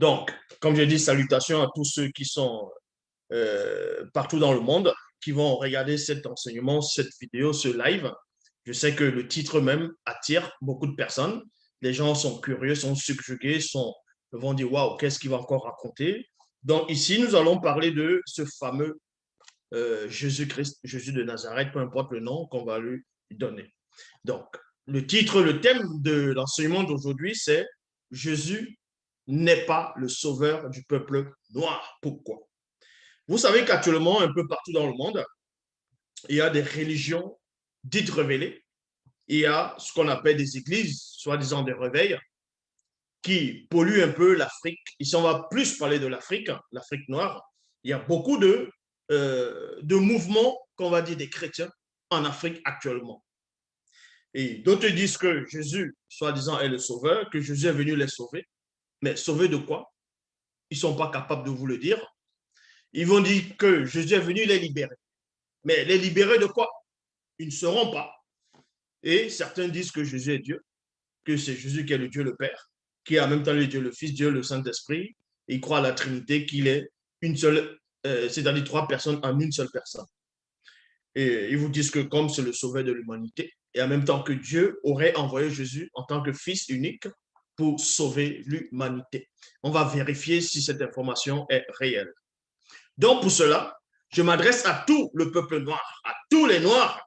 Donc, comme je dis, salutations à tous ceux qui sont partout dans le monde, qui vont regarder cet enseignement, cette vidéo, ce live. Je sais que le titre même attire beaucoup de personnes. Les gens sont curieux, sont subjugués, vont dire, waouh, qu'est-ce qu'il va encore raconter? Donc ici, nous allons parler de ce fameux Jésus-Christ, Jésus de Nazareth, peu importe le nom qu'on va lui donner. Donc, le thème de l'enseignement d'aujourd'hui, c'est Jésus n'est pas le sauveur du peuple noir. Pourquoi? Vous savez qu'actuellement, un peu partout dans le monde, il y a des religions dites révélées. Il y a ce qu'on appelle des églises, soi-disant des réveils, qui polluent un peu l'Afrique. Ici, on va plus parler de l'Afrique, l'Afrique noire. Il y a beaucoup de mouvements, qu'on va dire, des chrétiens en Afrique actuellement. Et d'autres disent que Jésus, soi-disant, est le sauveur, que Jésus est venu les sauver. Mais sauver de quoi? Ils ne sont pas capables de vous le dire. Ils vont dire que Jésus est venu les libérer. Mais les libérer de quoi? Ils ne sauront pas. Et certains disent que Jésus est Dieu, que c'est Jésus qui est le Dieu le Père, qui est en même temps le Dieu le Fils, Dieu le Saint-Esprit. Ils croient à la Trinité, qu'il est une seule, c'est-à-dire trois personnes en une seule personne. Et ils vous disent que comme c'est le sauveur de l'humanité, et en même temps que Dieu aurait envoyé Jésus en tant que Fils unique pour sauver l'humanité. On va vérifier si cette information est réelle. Donc pour cela, je m'adresse à tout le peuple noir, à tous les Noirs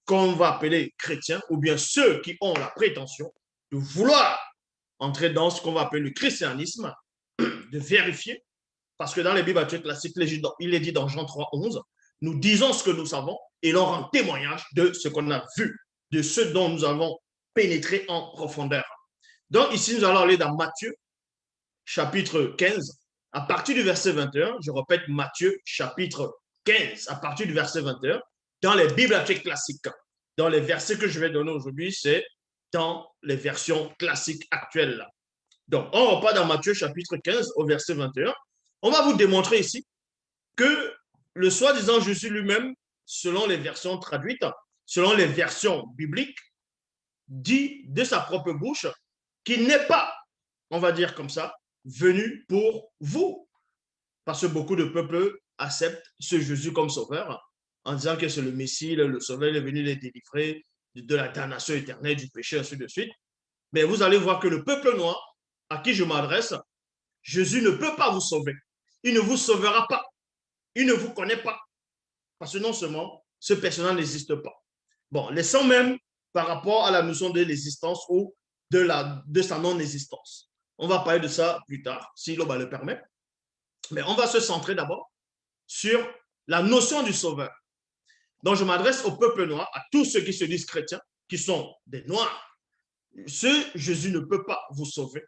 qu'on va appeler chrétiens, ou bien ceux qui ont la prétention de vouloir entrer dans ce qu'on va appeler le christianisme, de vérifier, parce que dans les Bibles actuelles classiques, il est dit dans Jean 3,11, nous disons ce que nous savons et l'on rend témoignage de ce qu'on a vu, de ce dont nous avons pénétré en profondeur. Donc ici, nous allons aller dans Matthieu, chapitre 15, à partir du verset 21, je répète Matthieu, chapitre 15, à partir du verset 21, dans les Bibles actuelles classiques. Dans les versets que je vais donner aujourd'hui, c'est dans les versions classiques actuelles. Donc, on repart dans Matthieu chapitre 15 au verset 21. On va vous démontrer ici que le soi-disant Jésus lui-même, selon les versions traduites, selon les versions bibliques, dit de sa propre bouche qu'il n'est pas, on va dire comme ça, venu pour vous. Parce que beaucoup de peuples acceptent ce Jésus comme sauveur en disant que c'est le Messie, le sauveur, il est venu les délivrer de la damnation éternelle, du péché, ainsi de suite. Mais vous allez voir que le peuple noir à qui je m'adresse, Jésus ne peut pas vous sauver. Il ne vous sauvera pas. Il ne vous connaît pas. Parce que non seulement ce personnage n'existe pas. Bon, laissons même par rapport à la notion de l'existence ou de sa non-existence. On va parler de ça plus tard, si l'Oba le permet. Mais on va se centrer d'abord sur la notion du sauveur. Donc, je m'adresse au peuple noir, à tous ceux qui se disent chrétiens, qui sont des noirs. Ce Jésus ne peut pas vous sauver.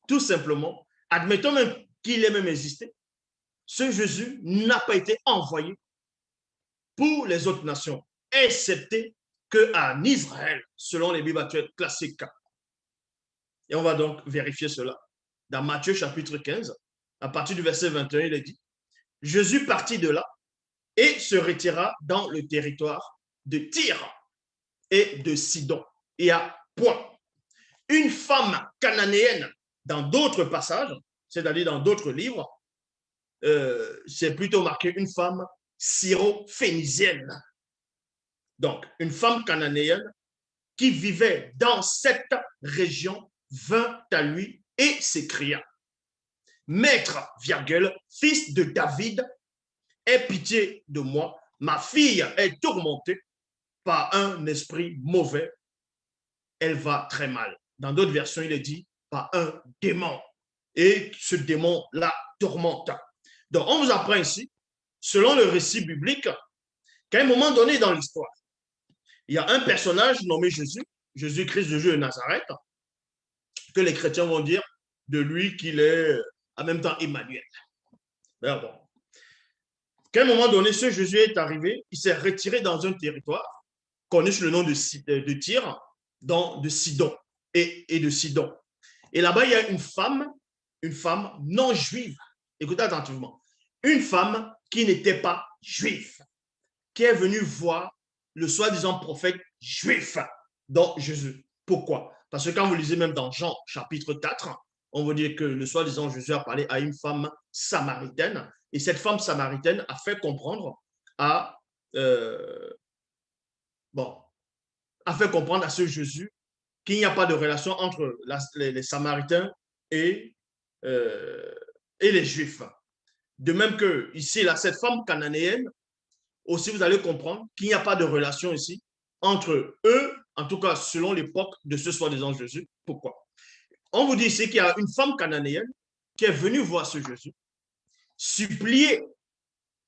Tout simplement, admettons même qu'il ait même existé, ce Jésus n'a pas été envoyé pour les autres nations, excepté qu'en Israël, selon les Bibles actuelles classiques. Et on va donc vérifier cela. Dans Matthieu chapitre 15, à partir du verset 21, il est dit, Jésus partit de là et se retira dans le territoire de Tyr et de Sidon. Et à point. Une femme cananéenne, dans d'autres passages, c'est-à-dire dans d'autres livres, c'est plutôt marqué une femme syro-phénicienne. Donc, une femme cananéenne qui vivait dans cette région vint à lui et s'écria, Maître, virgule, fils de David, aie pitié de moi, ma fille est tourmentée par un esprit mauvais, elle va très mal. Dans d'autres versions, il est dit par un démon. Et ce démon la tourmente. Donc, on vous apprend ici, selon le récit biblique, qu'à un moment donné dans l'histoire, il y a un personnage nommé Jésus, Jésus-Christ, Jésus de Nazareth, que les chrétiens vont dire de lui qu'il est en même temps Emmanuel. Mais bon. Qu'à un moment donné, ce Jésus est arrivé, il s'est retiré dans un territoire connu sous le nom de Tyr, de Sidon et de Sidon. Et là-bas, il y a une femme non juive. Écoutez attentivement. Une femme qui n'était pas juive, qui est venue voir le soi-disant prophète juif, donc Jésus. Pourquoi? Parce que quand vous lisez même dans Jean chapitre 4, on veut dire que le soi-disant Jésus a parlé à une femme samaritaine, et cette femme samaritaine a fait comprendre à, euh, bon, a fait comprendre à ce Jésus qu'il n'y a pas de relation entre les Samaritains et, euh, et les Juifs. De même que ici, là, cette femme cananéenne, aussi vous allez comprendre qu'il n'y a pas de relation ici entre eux, en tout cas selon l'époque de ce soi-disant Jésus. Pourquoi? On vous dit ici qu'il y a une femme cananéenne qui est venue voir ce Jésus, supplier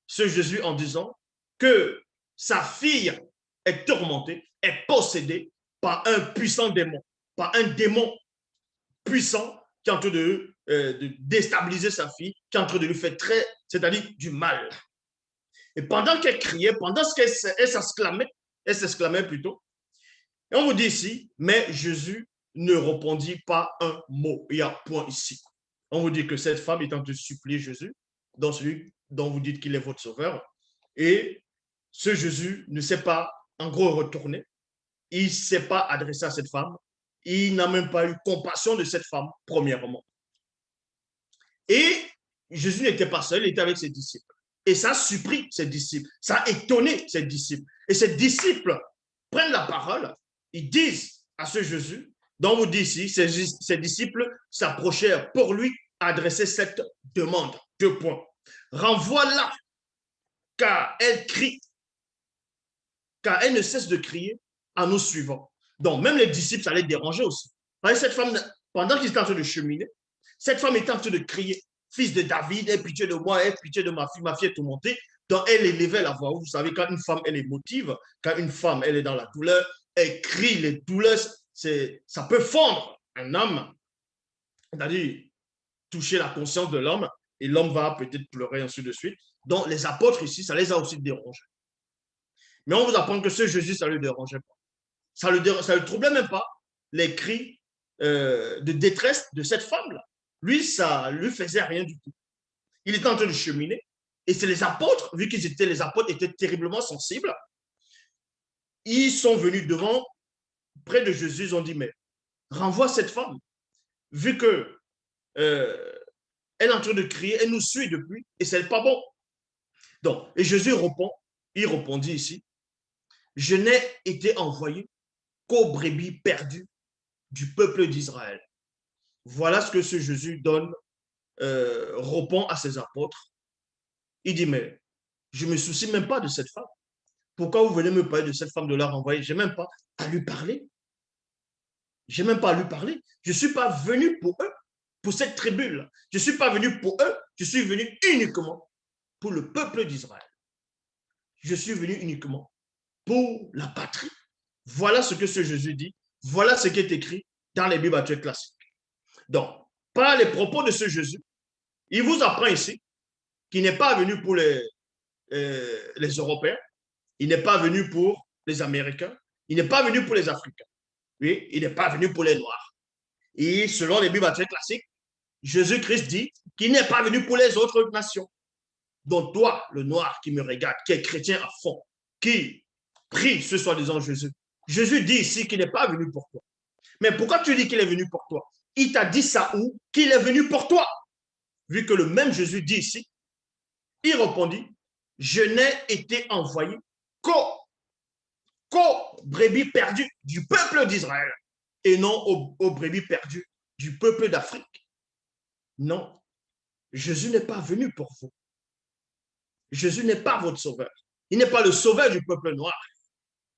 ce Jésus en disant que sa fille est tourmentée, est possédée par un puissant démon, par un démon puissant qui est en train de déstabiliser sa fille, qui est en train de lui faire très, c'est-à-dire du mal. Et pendant qu'elle criait, pendant qu'elle s'exclamait plutôt, et on vous dit ici, mais Jésus ne répondit pas un mot. Il y a point ici. On vous dit que cette femme est en train de supplier Jésus, dans celui dont vous dites qu'il est votre sauveur, et ce Jésus ne s'est pas, en gros, retourné. Il ne s'est pas adressé à cette femme. Il n'a même pas eu compassion de cette femme, premièrement. Et Jésus n'était pas seul, il était avec ses disciples. Et ça a surpris ses disciples, ça a étonné ses disciples. Et ses disciples prennent la parole, ils disent à ce Jésus, dont vous dites ici, ses disciples s'approchèrent pour lui adresser cette demande. 2 points. Renvoie-la, car elle crie, car elle ne cesse de crier à nous suivants. Donc, même les disciples, ça les dérangeait aussi. Cette femme, pendant qu'ils étaient en train de cheminer, cette femme était en train de crier, fils de David, aie pitié de moi, aie pitié de ma fille est tourmentée. Donc, elle élevait la voix. Vous savez, quand une femme, elle est émotive, quand une femme, elle est dans la douleur, elle crie, les douleurs, ça peut fondre un homme, c'est-à-dire toucher la conscience de l'homme, et l'homme va peut-être pleurer, ainsi de suite. Donc, les apôtres ici, ça les a aussi dérangés. Mais on vous apprend que ce Jésus, ça ne le dérangeait pas. Ça ne le troublait même pas, les cris de détresse de cette femme-là. Lui, ça ne lui faisait rien du tout. Il était en train de cheminer. Et c'est les apôtres, vu qu'ils étaient les apôtres, étaient terriblement sensibles. Ils sont venus devant, près de Jésus, ils ont dit, mais renvoie cette femme. Vu que elle est en train de crier, elle nous suit depuis, et c'est pas bon. Donc, et Jésus répond, il répondit ici, je n'ai été envoyé qu'aux brebis perdues du peuple d'Israël. Voilà ce que ce Jésus donne, répond à ses apôtres. Il dit, mais je ne me soucie même pas de cette femme. Pourquoi vous venez me parler de cette femme, de la renvoyer? Je n'ai même pas à lui parler. Je n'ai même pas à lui parler. Je ne suis pas venu pour eux, pour cette tribu-là. Je ne suis pas venu pour eux, je suis venu uniquement pour le peuple d'Israël. Je suis venu uniquement pour la patrie. Voilà ce que ce Jésus dit. Voilà ce qui est écrit dans les Bibles actuelles classiques. Donc, par les propos de ce Jésus, il vous apprend ici qu'il n'est pas venu pour les Européens, il n'est pas venu pour les Américains, il n'est pas venu pour les Africains, oui, il n'est pas venu pour les Noirs. Et selon les Bibles actuelles classiques, Jésus-Christ dit qu'il n'est pas venu pour les autres nations. Donc toi, le Noir qui me regarde, qui est chrétien à fond, qui prie ce soi-disant Jésus, Jésus dit ici qu'il n'est pas venu pour toi. Mais pourquoi tu dis qu'il est venu pour toi? Il t'a dit ça où? Qu'il est venu pour toi. Vu que le même Jésus dit ici, il répondit, je n'ai été envoyé qu'aux brebis perdues du peuple d'Israël et non aux brebis perdues du peuple d'Afrique. Non, Jésus n'est pas venu pour vous. Jésus n'est pas votre sauveur. Il n'est pas le sauveur du peuple noir.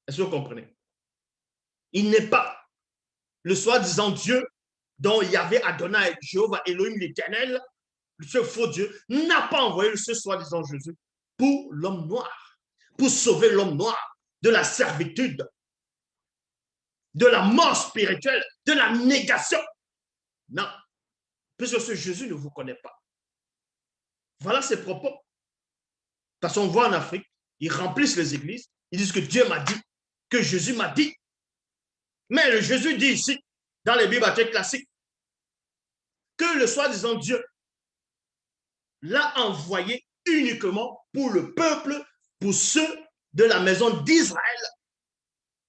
Est-ce que vous comprenez? Il n'est pas le soi-disant Dieu dont Yahvé Adonai, Jéhovah Elohim l'Éternel, ce faux Dieu, n'a pas envoyé ce soi-disant Jésus pour l'homme noir, pour sauver l'homme noir de la servitude, de la mort spirituelle, de la négation. Non, puisque ce Jésus ne vous connaît pas. Voilà ses propos. Parce qu'on voit en Afrique, ils remplissent les églises, ils disent que Dieu m'a dit, que Jésus m'a dit. Mais le Jésus dit ici, dans les Bibles classiques, que le soi-disant Dieu l'a envoyé uniquement pour le peuple, pour ceux de la maison d'Israël,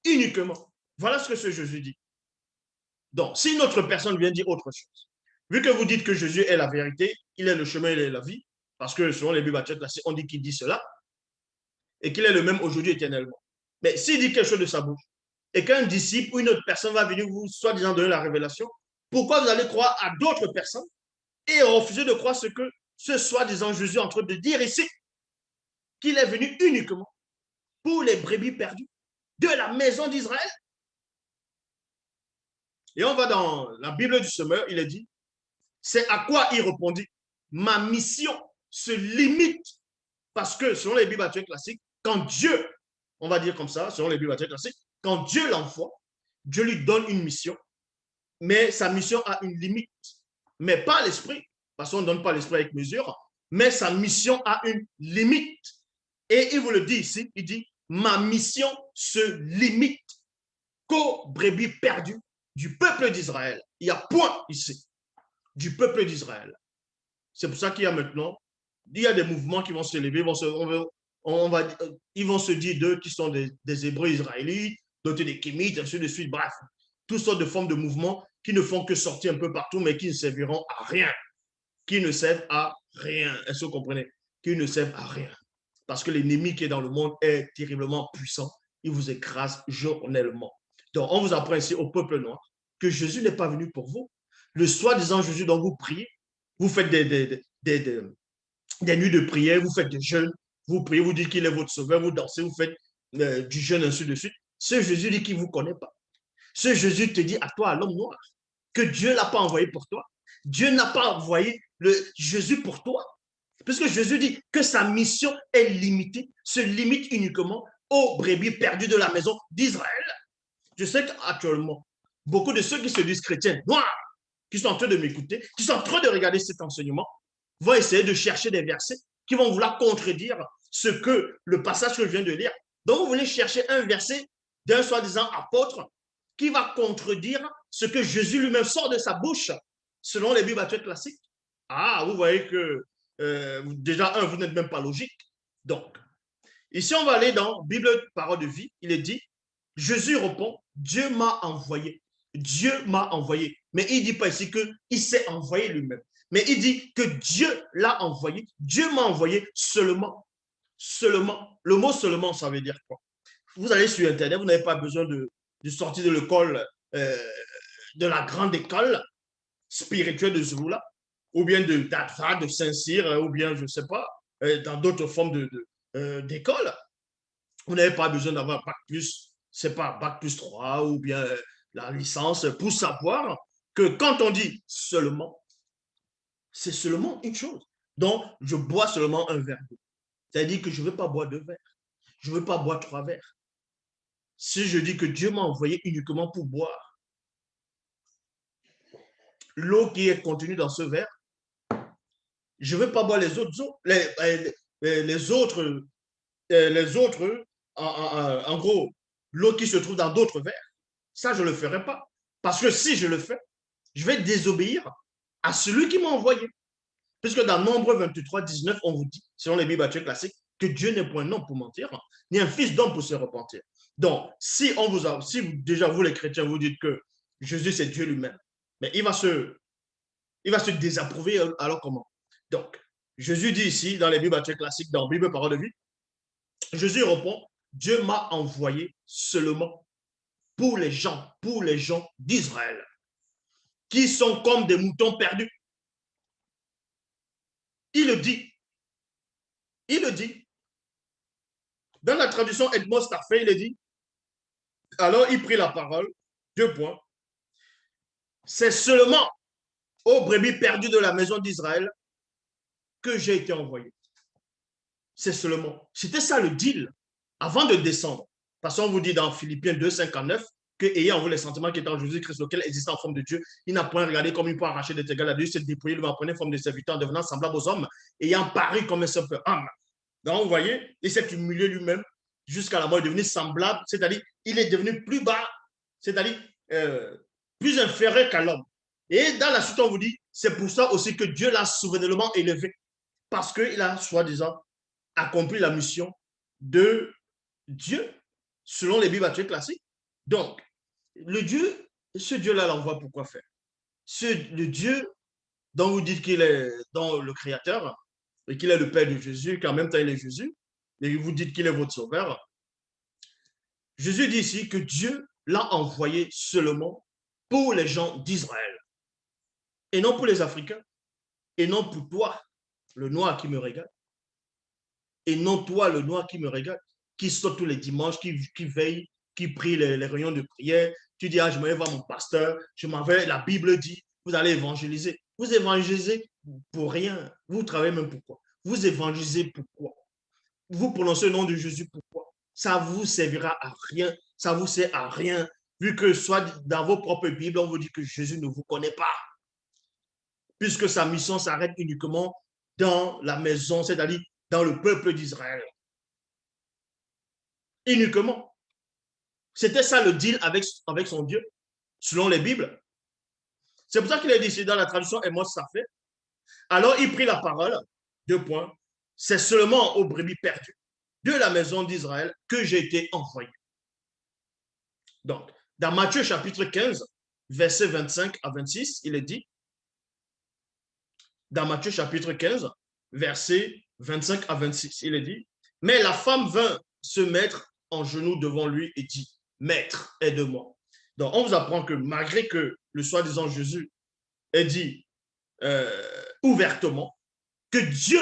uniquement. Voilà ce que ce Jésus dit. Donc, si une autre personne vient dire autre chose, Vu que vous dites que Jésus est la vérité, il est le chemin, il est la vie, parce que selon les Bibles baptistes classiques, on dit qu'il dit cela, et qu'il est le même aujourd'hui éternellement. Mais s'il dit quelque chose de sa bouche, et qu'un disciple ou une autre personne va venir vous, soi-disant, donner la révélation, pourquoi vous allez croire à d'autres personnes et refuser de croire ce que ce soi-disant Jésus est en train de dire ici, qu'il est venu uniquement pour les brebis perdues de la maison d'Israël? Et on va dans la Bible du semeur, il est dit, c'est à quoi il répondit, ma mission se limite, parce que selon les Bibles classiques, quand Dieu, on va dire comme ça, selon les Bibles classiques, quand Dieu l'envoie, Dieu lui donne une mission, mais sa mission a une limite, mais pas l'esprit, parce qu'on ne donne pas l'esprit avec mesure, mais sa mission a une limite. Et il vous le dit ici, il dit, ma mission se limite qu'aux brebis perdues du peuple d'Israël. Il y a point ici, du peuple d'Israël. C'est pour ça qu'il y a maintenant, il y a des mouvements qui vont se lever, ils vont se dire d'eux qui sont des Hébreux israélites, d'autres des Kémites, ainsi de suite, bref, toutes sortes de formes de mouvements qui ne font que sortir un peu partout, mais qui ne serviront à rien. Qui ne servent à rien. Est-ce que vous comprenez? Qui ne servent à rien. Parce que l'ennemi qui est dans le monde est terriblement puissant. Il vous écrase journellement. Donc, on vous apprend ici au peuple noir que Jésus n'est pas venu pour vous. Le soi-disant Jésus dont vous priez, vous faites des nuits de prière, vous faites des jeûnes, vous priez, vous dites qu'il est votre sauveur, vous dansez, vous faites du jeûne, ainsi de suite. Ce Jésus dit qu'il ne vous connaît pas. Ce Jésus te dit à toi, à l'homme noir, que Dieu ne l'a pas envoyé pour toi. Dieu n'a pas envoyé Jésus pour toi. Puisque Jésus dit que sa mission est limitée, se limite uniquement aux brebis perdues de la maison d'Israël. Je sais qu'actuellement, beaucoup de ceux qui se disent chrétiens noirs, qui sont en train de m'écouter, qui sont en train de regarder cet enseignement, vont essayer de chercher des versets qui vont vouloir contredire ce que le passage que je viens de lire. Donc, vous voulez chercher un verset d'un soi-disant apôtre qui va contredire ce que Jésus lui-même sort de sa bouche, selon les Bibles classiques. Ah, vous voyez que déjà, vous n'êtes même pas logique. Donc, ici, on va aller dans Bible, parole de vie. Il est dit, Jésus répond, Dieu m'a envoyé. Dieu m'a envoyé. Mais il ne dit pas ici qu'il s'est envoyé lui-même. Mais il dit que Dieu l'a envoyé. Dieu m'a envoyé seulement. Seulement. Le mot seulement, ça veut dire quoi? Vous allez sur Internet, vous n'avez pas besoin de sortir de l'école, de la grande école spirituelle de Zouloula, ou bien d'Adva, de Saint-Cyr, ou bien, je ne sais pas, dans d'autres formes d'école. Vous n'avez pas besoin d'avoir bac plus, c'est pas bac plus 3 ou bien la licence pour savoir que quand on dit seulement, c'est seulement une chose. Donc, je bois seulement un verre d'eau. C'est-à-dire que je ne veux pas boire deux verres. Je ne veux pas boire trois verres. Si je dis que Dieu m'a envoyé uniquement pour boire l'eau qui est contenue dans ce verre, je ne veux pas boire les autres eaux, les autres, en gros, l'eau qui se trouve dans d'autres verres. Ça, je ne le ferai pas. Parce que si je le fais, je vais désobéir à celui qui m'a envoyé. Puisque dans Nombre 23, 19, on vous dit, selon les Bibles classiques, que Dieu n'est point un homme pour mentir, ni un fils d'homme pour se repentir. Donc, si déjà vous les chrétiens, vous dites que Jésus c'est Dieu lui-même, mais il va se désapprouver, alors comment? Donc, Jésus dit ici, dans les Bibles classiques, dans Bible Parole de vie, Jésus répond, Dieu m'a envoyé seulement pour les gens d'Israël, qui sont comme des moutons perdus. Il le dit. Il le dit. Dans la traduction Edmond Staffé, il dit, alors il prit la parole, deux points. C'est seulement aux brebis perdues de la maison d'Israël que j'ai été envoyé. C'est seulement. C'était ça le deal avant de descendre. Parce qu'on vous dit dans Philippiens 2, 59 que ayant vous les sentiments qui étaient en Jésus-Christ, lequel existait en forme de Dieu, il n'a point regardé comme il peut arracher des égal à Dieu, s'est dépouillé, il va prendre forme de serviteur en devenant semblable aux hommes, ayant paru comme un simple homme. Donc, vous voyez, il s'est humilié lui-même jusqu'à la mort, devenu semblable, c'est-à-dire, il est devenu plus bas, c'est-à-dire plus inférieur qu'à l'homme. Et dans la suite, on vous dit, c'est pour ça aussi que Dieu l'a souverainement élevé, parce qu'il a, soi-disant, accompli la mission de Dieu, selon les Bibles classiques. Donc, ce Dieu-là l'envoie pour quoi faire? Le Dieu dont vous dites qu'il est dans le Créateur et qu'il est le Père de Jésus, qu'en même temps il est Jésus, et vous dites qu'il est votre sauveur, Jésus dit ici que Dieu l'a envoyé seulement pour les gens d'Israël et non pour les Africains et non pour toi, le noir qui me regarde, et non toi, le noir qui me regarde, qui saute tous les dimanches, qui veille, qui prie les réunions de prière. Tu dis, ah, je m'en vais voir mon pasteur, je m'en vais, la Bible dit, vous allez évangéliser. Vous évangélisez pour rien. Vous travaillez même pourquoi? Vous évangélisez pourquoi? Vous prononcez le nom de Jésus pourquoi? Ça vous servira à rien. Ça vous sert à rien. Vu que soit dans vos propres Bibles, on vous dit que Jésus ne vous connaît pas. Puisque sa mission s'arrête uniquement dans la maison, c'est-à-dire dans le peuple d'Israël. Uniquement. C'était ça le deal avec son Dieu, selon les Bibles. C'est pour ça qu'il a dit dans la traduction, et moi ça fait. Alors il prit la parole, deux points, c'est seulement aux brebis perdues de la maison d'Israël que j'ai été envoyé. Donc, dans Matthieu chapitre 15, versets 25 à 26, il est dit, dans Matthieu chapitre 15, versets 25 à 26, il est dit, mais la femme vint se mettre en genoux devant lui et dit, Maître, aide-moi. Donc, on vous apprend que malgré que le soi-disant Jésus ait dit ouvertement que Dieu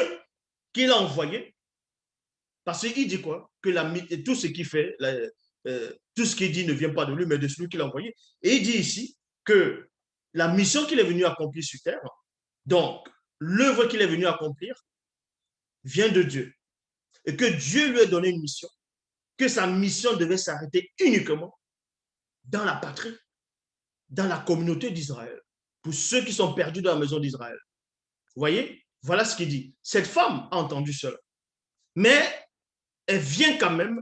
qui l'a envoyé, parce qu'il dit quoi? Que tout ce qu'il fait, tout ce qu'il dit ne vient pas de lui, mais de celui qui l'a envoyé. Et il dit ici que la mission qu'il est venu accomplir sur terre, donc l'œuvre qu'il est venu accomplir, vient de Dieu. Et que Dieu lui a donné une mission, que sa mission devait s'arrêter uniquement dans la patrie, dans la communauté d'Israël, pour ceux qui sont perdus dans la maison d'Israël. Vous voyez? Voilà ce qu'il dit. Cette femme a entendu cela. Mais elle vient quand même,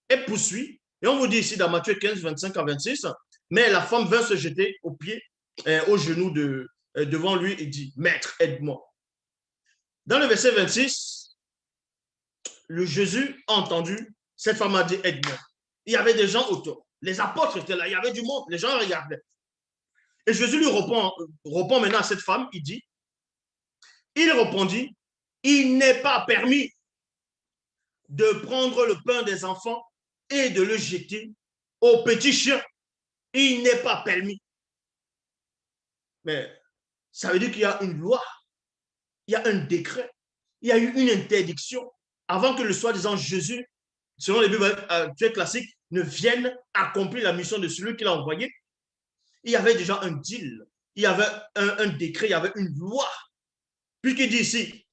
elle poursuit. Et on vous dit ici dans Matthieu 15, 25 à 26, mais la femme vint se jeter aux pieds, aux genoux devant lui et dit, Maître, aide-moi. Dans le verset 26, le Jésus a entendu, cette femme a dit, aide-moi. Il y avait des gens autour. Les apôtres étaient là, il y avait du monde, les gens regardaient. Et Jésus lui répond maintenant à cette femme, il dit, il répondit, il n'est pas permis de prendre le pain des enfants et de le jeter aux petits chiens. Il n'est pas permis. Mais ça veut dire qu'il y a une loi, il y a un décret, il y a eu une interdiction avant que le soi-disant Jésus, selon les Bibles classiques, ne vienne accomplir la mission de celui qui l'a envoyé. Il y avait déjà un deal, il y avait un décret, il y avait une loi. Puisqu'il dit ici,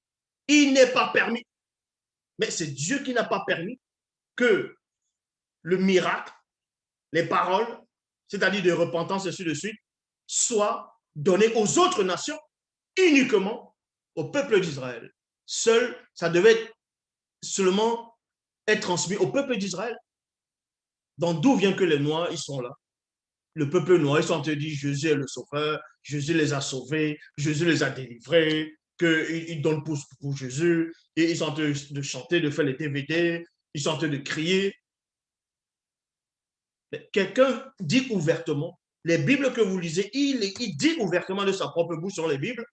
il n'est pas permis. Mais c'est Dieu qui n'a pas permis que le miracle, les paroles, c'est-à-dire de repentance et ainsi de suite, soient données aux autres nations, uniquement au peuple d'Israël. Seul, ça devait seulement être transmis au peuple d'Israël. Donc, d'où vient que les Noirs, ils sont là? Le peuple noir, ils sont en train de dire Jésus est le sauveur, Jésus les a sauvés, Jésus les a délivrés, qu'ils donnent pour Jésus, et ils sont en train de chanter, de faire les DVD, ils sont en train de crier. Quelqu'un dit ouvertement, les Bibles que vous lisez, il dit ouvertement de sa propre bouche sur les Bibles,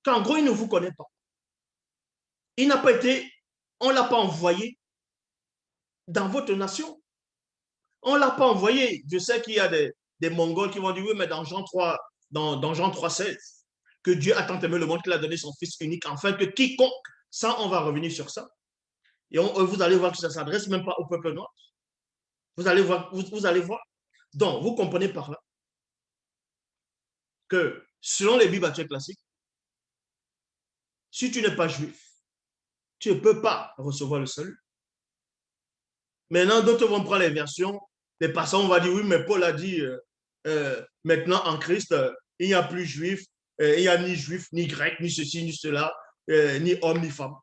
qu'en gros, il ne vous connaît pas. Il n'a pas été, on ne l'a pas envoyé dans votre nation. On ne l'a pas envoyé. Je sais qu'il y a des Mongols qui vont dire, oui, mais dans Jean 3, dans Jean 3, 16, que Dieu a tant aimé le monde qu'il a donné son Fils unique, afin que quiconque, ça, on va revenir sur ça. Et vous allez voir que ça ne s'adresse même pas au peuple noir. Vous allez voir, vous allez voir. Donc, vous comprenez par là que, selon les Bibles actuelles classiques, si tu n'es pas juif, tu ne peux pas recevoir le salut. Maintenant, d'autres vont prendre les versions. Les passants, on va dire, oui, mais Paul a dit, maintenant en Christ, il n'y a plus juif, il n'y a ni juif, ni grec, ni ceci, ni cela, ni homme, ni femme.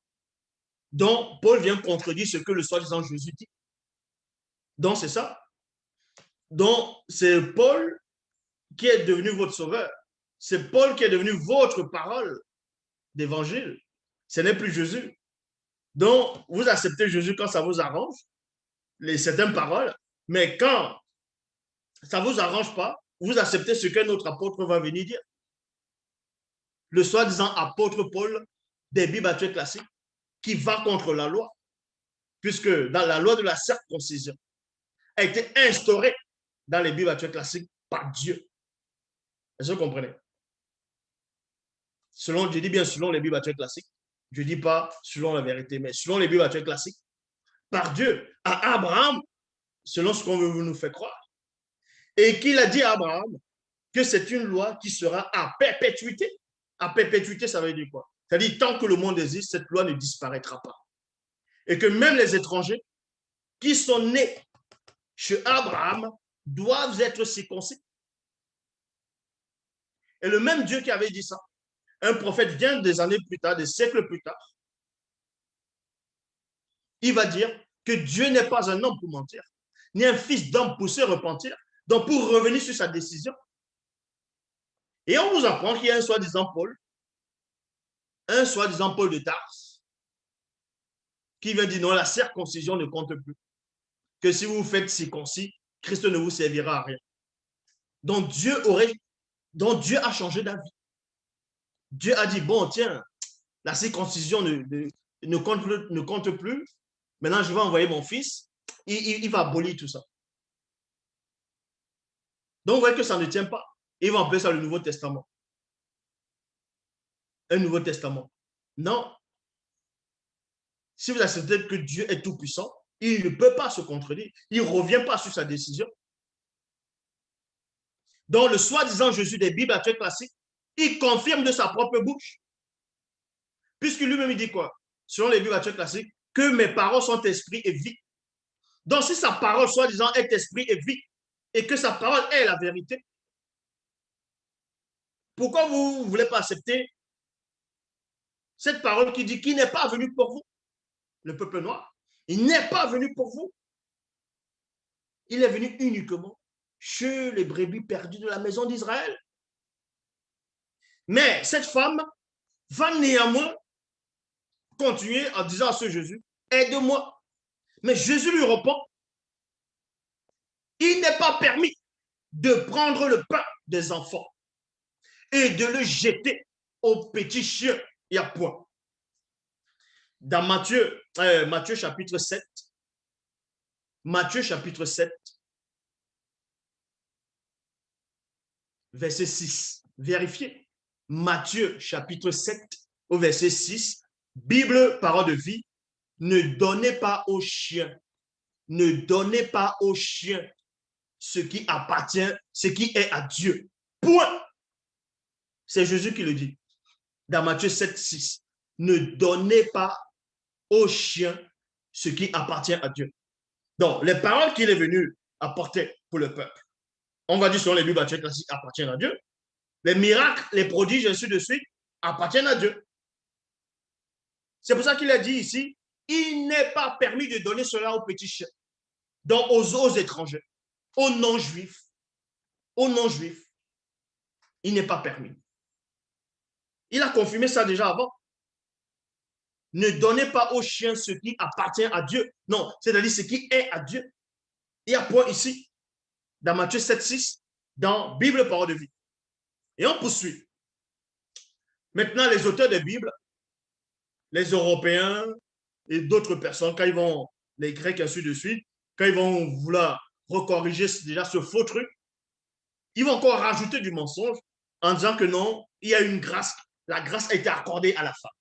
Donc, Paul vient contredire ce que le soi-disant Jésus dit. Donc, c'est ça. Donc, c'est Paul qui est devenu votre sauveur. C'est Paul qui est devenu votre parole d'évangile. Ce n'est plus Jésus. Donc, vous acceptez Jésus quand ça vous arrange, certaines paroles, mais quand ça ne vous arrange pas, vous acceptez ce qu'un autre apôtre va venir dire. le soi-disant apôtre Paul des Bibles actuelles classiques qui va contre la loi, puisque dans la loi de la circoncision a été instaurée dans les Bibles actuelles classiques par Dieu. Est-ce que vous comprenez? Selon, je dis bien selon les Bibles actuelles classiques, je ne dis pas selon la vérité, mais selon les Bibles actuelles classiques, par Dieu, à Abraham, selon ce qu'on veut nous faire croire, et qu'il a dit à Abraham que c'est une loi qui sera à perpétuité. À perpétuité, ça veut dire quoi? C'est-à-dire, tant que le monde existe, cette loi ne disparaîtra pas. Et que même les étrangers qui sont nés chez Abraham doivent être circoncis. Et le même Dieu qui avait dit ça, un prophète vient des années plus tard, des siècles plus tard, il va dire que Dieu n'est pas un homme pour mentir, ni un fils d'homme pour se repentir, donc pour revenir sur sa décision. Et on vous apprend qu'il y a un soi-disant Paul de Tarse, qui vient dire non, la circoncision ne compte plus. Que si vous faites circoncis, Christ ne vous servira à rien. Donc Dieu a changé d'avis. Dieu a dit, bon, tiens, la circoncision ne compte plus. Maintenant, je vais envoyer mon fils. Il va abolir tout ça. Donc, vous voyez que ça ne tient pas. Il va appeler ça le Nouveau Testament. Un Nouveau Testament. Non. Si vous acceptez que Dieu est tout-puissant, il ne peut pas se contredire. Il ne revient pas sur sa décision. Donc, le soi-disant Jésus des Bibles actuelles classiques, il confirme de sa propre bouche. Puisqu'il lui-même il dit quoi? Selon les Bibles actuelles classiques, que mes paroles sont esprit et vie. Donc, si sa parole, soi-disant, est esprit et vie, et que sa parole est la vérité, pourquoi vous ne voulez pas accepter cette parole qui dit qu'il n'est pas venu pour vous, le peuple noir? Il n'est pas venu pour vous. Il est venu uniquement chez les brebis perdues de la maison d'Israël. Mais cette femme va néanmoins continuer en disant à ce Jésus, aide-moi. Mais Jésus lui répond, il n'est pas permis de prendre le pain des enfants et de le jeter aux petits chiens et à point. Dans Matthieu chapitre 7, verset 6, vérifiez. Matthieu chapitre 7 au verset 6, Bible, parole de vie, ne donnez pas aux chiens, ce qui appartient, ce qui est à Dieu. Point. C'est Jésus qui le dit. Dans Matthieu 7, 6, ne donnez pas aux chiens ce qui appartient à Dieu. Donc, les paroles qu'il est venu apporter pour le peuple, on va dire selon les Bibles actuelles classiques, appartiennent à Dieu. Les miracles, les prodiges, ainsi de suite, appartiennent à Dieu. C'est pour ça qu'il a dit ici, il n'est pas permis de donner cela aux petits chiens, donc aux étrangers, aux non-juifs. Il n'est pas permis. Il a confirmé ça déjà avant. Ne donnez pas aux chiens ce qui appartient à Dieu. Non, c'est-à-dire ce qui est à Dieu. Il y a point ici, dans Matthieu 7, 6, dans Bible, parole de vie. Et on poursuit. Maintenant, les auteurs des Bibles, les Européens et d'autres personnes, quand ils vont, les Grecs, ainsi de suite, quand ils vont vouloir recorriger déjà ce faux truc, ils vont encore rajouter du mensonge en disant que non, il y a une grâce, la grâce a été accordée à la femme.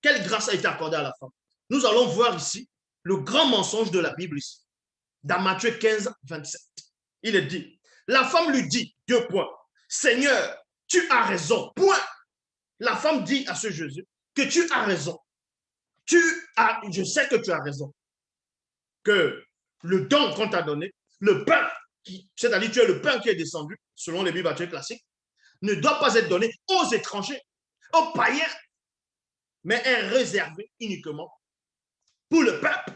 Quelle grâce a été accordée à la femme? Nous allons voir ici le grand mensonge de la Bible ici, dans Matthieu 15, 27. Il est dit, la femme lui dit, 2 points, Seigneur, tu as raison, point. La femme dit à ce Jésus que tu as raison. Je sais que tu as raison. Que le don qu'on t'a donné, le pain, c'est-à-dire tu es le pain qui est descendu, selon les Bibles actuelles classiques, ne doit pas être donné aux étrangers, aux païens, mais est réservé uniquement pour le peuple.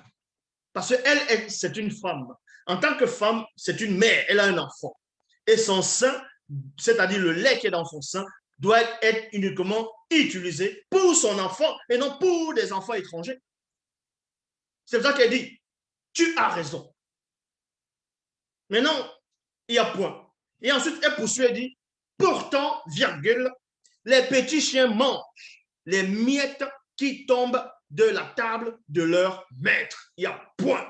Parce qu'elle, c'est une femme. En tant que femme, c'est une mère, elle a un enfant. Et son sein, c'est-à-dire le lait qui est dans son sein, doit être uniquement utilisé pour son enfant et non pour des enfants étrangers. C'est pour ça qu'elle dit, tu as raison. Maintenant, il y a point. Et ensuite, elle poursuit et dit, pourtant, virgule, Les petits chiens mangent les miettes qui tombent de la table de leur maître. Il y a point.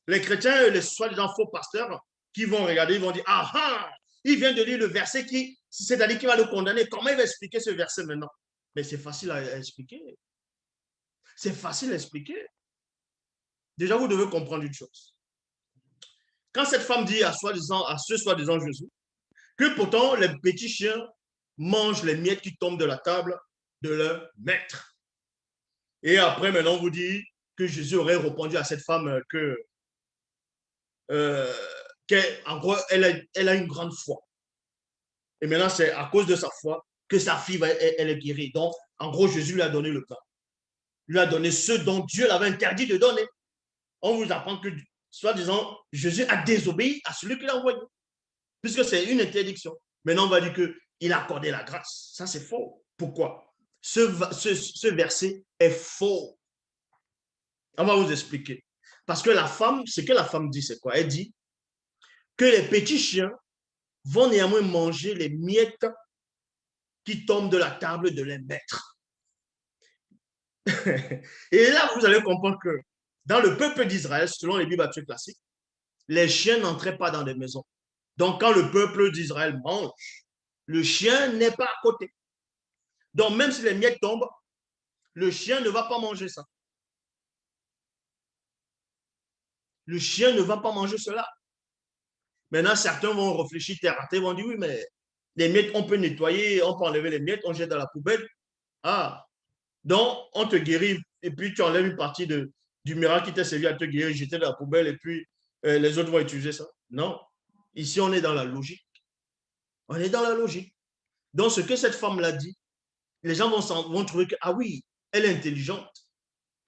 Les chrétiens, les soi-disant faux pasteurs, qui vont regarder, ils vont dire, ah ah, il vient de lire le verset qui, c'est-à-dire qu'il va le condamner. Comment il va expliquer ce verset maintenant? Mais c'est facile à expliquer. C'est facile à expliquer. Déjà, vous devez comprendre une chose. Quand cette femme dit à ce soi-disant Jésus, que pourtant les petits chiens mangent les miettes qui tombent de la table de leur maître. Et après, maintenant, on vous dit que Jésus aurait répondu à cette femme que, euh, qu'en gros, elle a une grande foi. Et maintenant, c'est à cause de sa foi que sa fille, elle est guérie. Donc, en gros, Jésus lui a donné le pain. Il lui a donné ce dont Dieu l'avait interdit de donner. On vous apprend que, soi-disant, Jésus a désobéi à celui qui l'a envoyé, puisque c'est une interdiction. Maintenant, on va dire qu'il a accordé la grâce. Ça, c'est faux. Pourquoi? Ce verset est faux. On va vous expliquer. Parce que la femme, ce que la femme dit, c'est quoi? Elle dit que les petits chiens vont néanmoins manger les miettes qui tombent de la table de les maîtres. Et là, vous allez comprendre que dans le peuple d'Israël, selon les Bibles classiques, les chiens n'entraient pas dans les maisons. Donc, quand le peuple d'Israël mange, le chien n'est pas à côté. Donc, même si les miettes tombent, le chien ne va pas manger ça. Le chien ne va pas manger cela. Maintenant, certains vont réfléchir terre à terre, vont dire, oui, mais les miettes, on peut nettoyer, on peut enlever les miettes, on jette dans la poubelle. Ah, donc on te guérit et puis tu enlèves une partie du miracle qui t'a servi à te guérir, jeter dans la poubelle et puis les autres vont utiliser ça. Non, ici on est dans la logique. On est dans la logique. Donc ce que cette femme l'a dit, les gens vont trouver que, ah oui, elle est intelligente,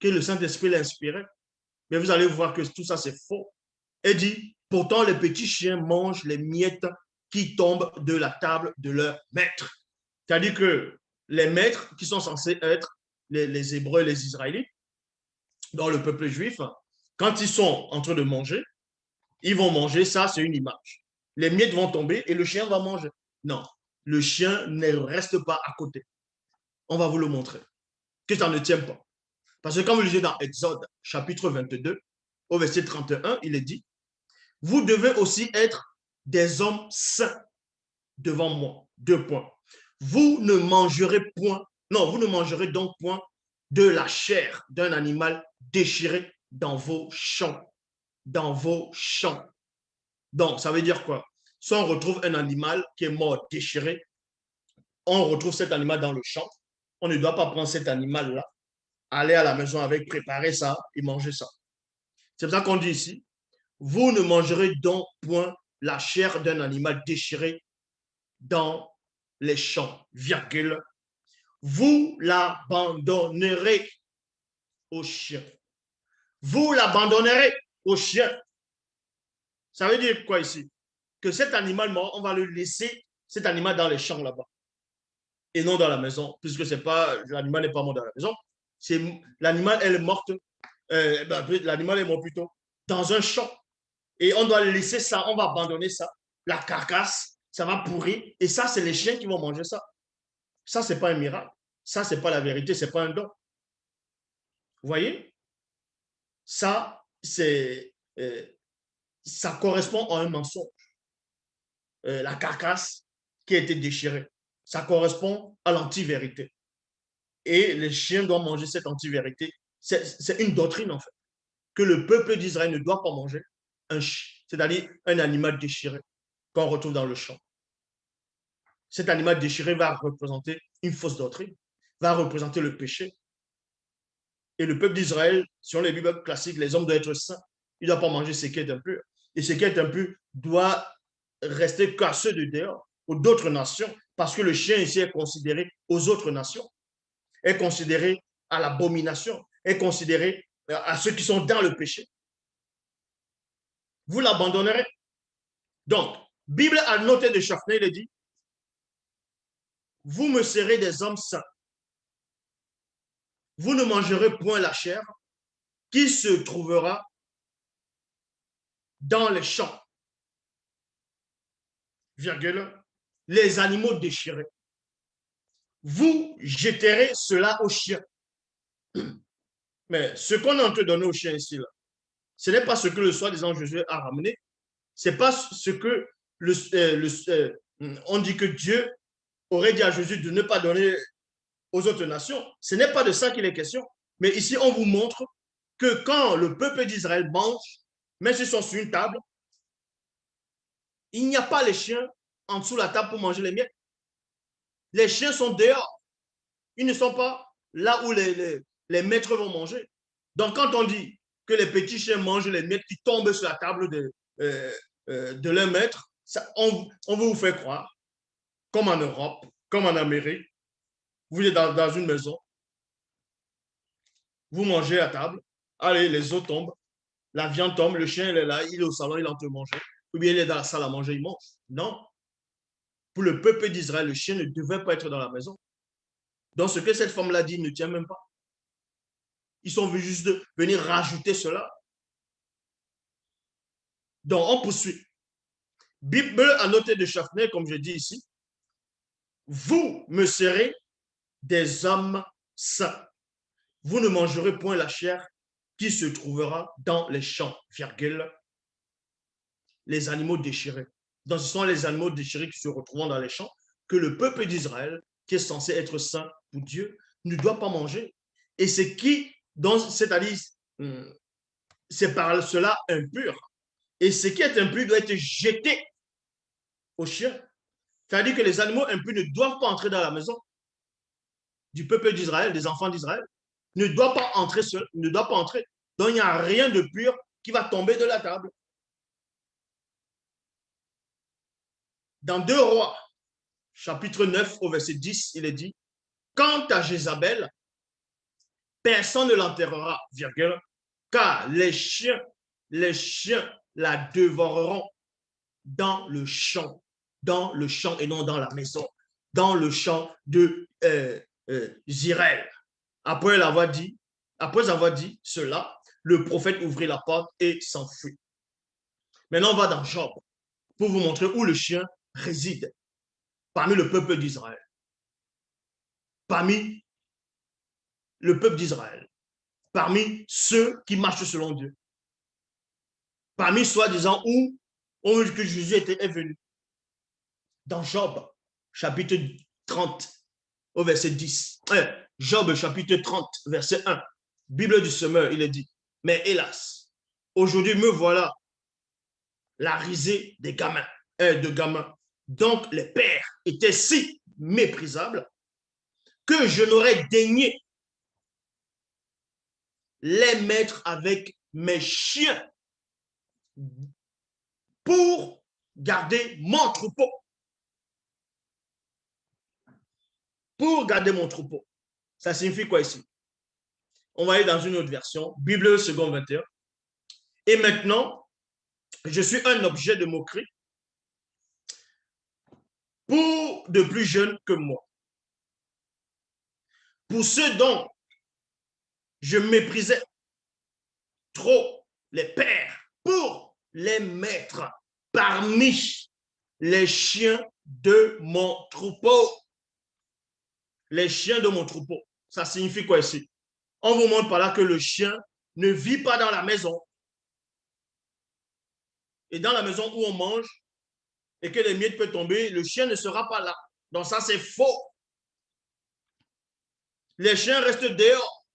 que le Saint-Esprit l'a inspirée. Mais vous allez voir que tout ça c'est faux. Elle dit, pourtant les petits chiens mangent les miettes qui tombent de la table de leur maître. C'est-à-dire que les maîtres qui sont censés être les Hébreux et les Israélites, dans le peuple juif, quand ils sont en train de manger, ils vont manger, ça c'est une image. Les miettes vont tomber et le chien va manger. Non, le chien ne reste pas à côté. On va vous le montrer, que ça ne tient pas. Parce que quand vous lisez dans Exode, chapitre 22, au verset 31, il est dit, vous devez aussi être des hommes saints devant moi. Deux points. Vous ne mangerez point, non, vous ne mangerez donc point de la chair d'un animal déchiré dans vos champs. Dans vos champs. Donc, ça veut dire quoi? Si on retrouve un animal qui est mort, déchiré, on retrouve cet animal dans le champ, on ne doit pas prendre cet animal-là, aller à la maison avec, préparer ça et manger ça. C'est pour ça qu'on dit ici, vous ne mangerez donc point la chair d'un animal déchiré dans les champs, virgule, vous l'abandonnerez aux chiens. Vous l'abandonnerez aux chiens. Ça veut dire quoi ici? Que cet animal mort, on va le laisser, cet animal dans les champs là-bas, et non dans la maison, puisque c'est pas, l'animal n'est pas mort dans la maison. L'animal, elle est morte, l'animal est mort plutôt dans un champ. Et on doit laisser ça, on va abandonner ça, la carcasse, ça va pourrir, et ça, c'est les chiens qui vont manger ça. Ça, c'est pas un miracle. Ça, c'est pas la vérité, c'est pas un don. Vous voyez? Ça, ça correspond à un mensonge. La carcasse qui a été déchirée, ça correspond à l'anti-vérité. Et les chiens doivent manger cette anti-vérité. C'est une doctrine, en fait, que le peuple d'Israël ne doit pas manger c'est-à-dire un animal déchiré qu'on retrouve dans le champ. Cet animal déchiré va représenter une fausse doctrine, va représenter le péché. Et le peuple d'Israël, selon les Bibles classiques, les hommes doivent être saints. Ils ne doivent pas manger ce qui est impur. Et ce qui est impur doit rester qu'à ceux de dehors, aux d'autres nations, parce que le chien ici est considéré aux autres nations, est considéré à l'abomination, est considéré à ceux qui sont dans le péché. Vous l'abandonnerez. Donc, Bible a noté de Chaffner, il dit, vous me serez des hommes saints. Vous ne mangerez point la chair qui se trouvera dans les champs, virgule, les animaux déchirés. vous jeterez cela aux chiens. Mais ce qu'on est en train de donner aux chiens ici, là, ce n'est pas ce que le soi-disant Josué a ramené. Ce n'est pas ce que on dit que Dieu aurait dit à Jésus de ne pas donner aux autres nations. Ce n'est pas de ça qu'il est question. Mais ici, on vous montre que quand le peuple d'Israël mange, même s'ils sont sur une table, il n'y a pas les chiens en dessous de la table pour manger les miettes. Les chiens sont dehors. Ils ne sont pas là où les maîtres vont manger. Donc, quand on dit que les petits chiens mangent les miettes qui tombent sur la table de leur maître, ça, on veut vous faire croire, comme en Europe, comme en Amérique, vous êtes dans une maison, vous mangez à table, allez, les os tombent, la viande tombe, le chien il est là, il est au salon, il est en train de manger, ou bien il est dans la salle à manger, il mange. Non. Pour le peuple d'Israël, le chien ne devait pas être dans la maison. Donc, ce que cette femme-là dit ne tient même pas. Ils sont venus juste de venir rajouter cela. Donc, on poursuit. Bible a noté de Schaffner, comme je dis ici, vous me serez des hommes saints. Vous ne mangerez point la chair qui se trouvera dans les champs, virgule, les animaux déchirés. Donc, ce sont les animaux déchirés qui se retrouvent dans les champs que le peuple d'Israël, qui est censé être saint pour Dieu, ne doit pas manger. Et c'est qui, c'est-à-dire, c'est par cela impur. Et ce qui est impur doit être jeté aux chiens. C'est-à-dire que les animaux impurs ne doivent pas entrer dans la maison du peuple d'Israël, des enfants d'Israël, ne doivent pas entrer, ne doivent pas entrer. Donc, il n'y a rien de pur qui va tomber de la table. Dans 2 Rois, chapitre 9, au verset 10, il est dit, quant à Jézabel, personne ne l'enterrera, virgule, car les chiens la dévoreront dans le champ et non dans la maison, dans le champ de Zirel. Après avoir dit cela, le prophète ouvrit la porte et s'enfuit. Maintenant, on va dans Job pour vous montrer où le chien réside parmi le peuple d'Israël. Parmi le peuple d'Israël. Parmi ceux qui marchent selon Dieu. Parmi soi-disant où on dit que Jésus est venu. Dans Job, chapitre 30, au verset 10. Job, chapitre 30, verset 1. Bible du semeur, il est dit, mais hélas, aujourd'hui me voilà la risée des gamins, de gamins. Donc les pères étaient si méprisables que je n'aurais daigné les mettre avec mes chiens pour garder mon troupeau. Pour garder mon troupeau. Ça signifie quoi ici? On va aller dans une autre version, Bible seconde 21. Et maintenant, je suis un objet de moquerie pour de plus jeunes que moi. Pour ceux dont je méprisais trop les pères, pour les mettre parmi les chiens de mon troupeau. Les chiens de mon troupeau. Ça signifie quoi ici? On vous montre par là que le chien ne vit pas dans la maison. Et dans la maison où on mange et que les miettes peuvent tomber, le chien ne sera pas là. Donc ça, c'est faux. Les chiens restent dehors.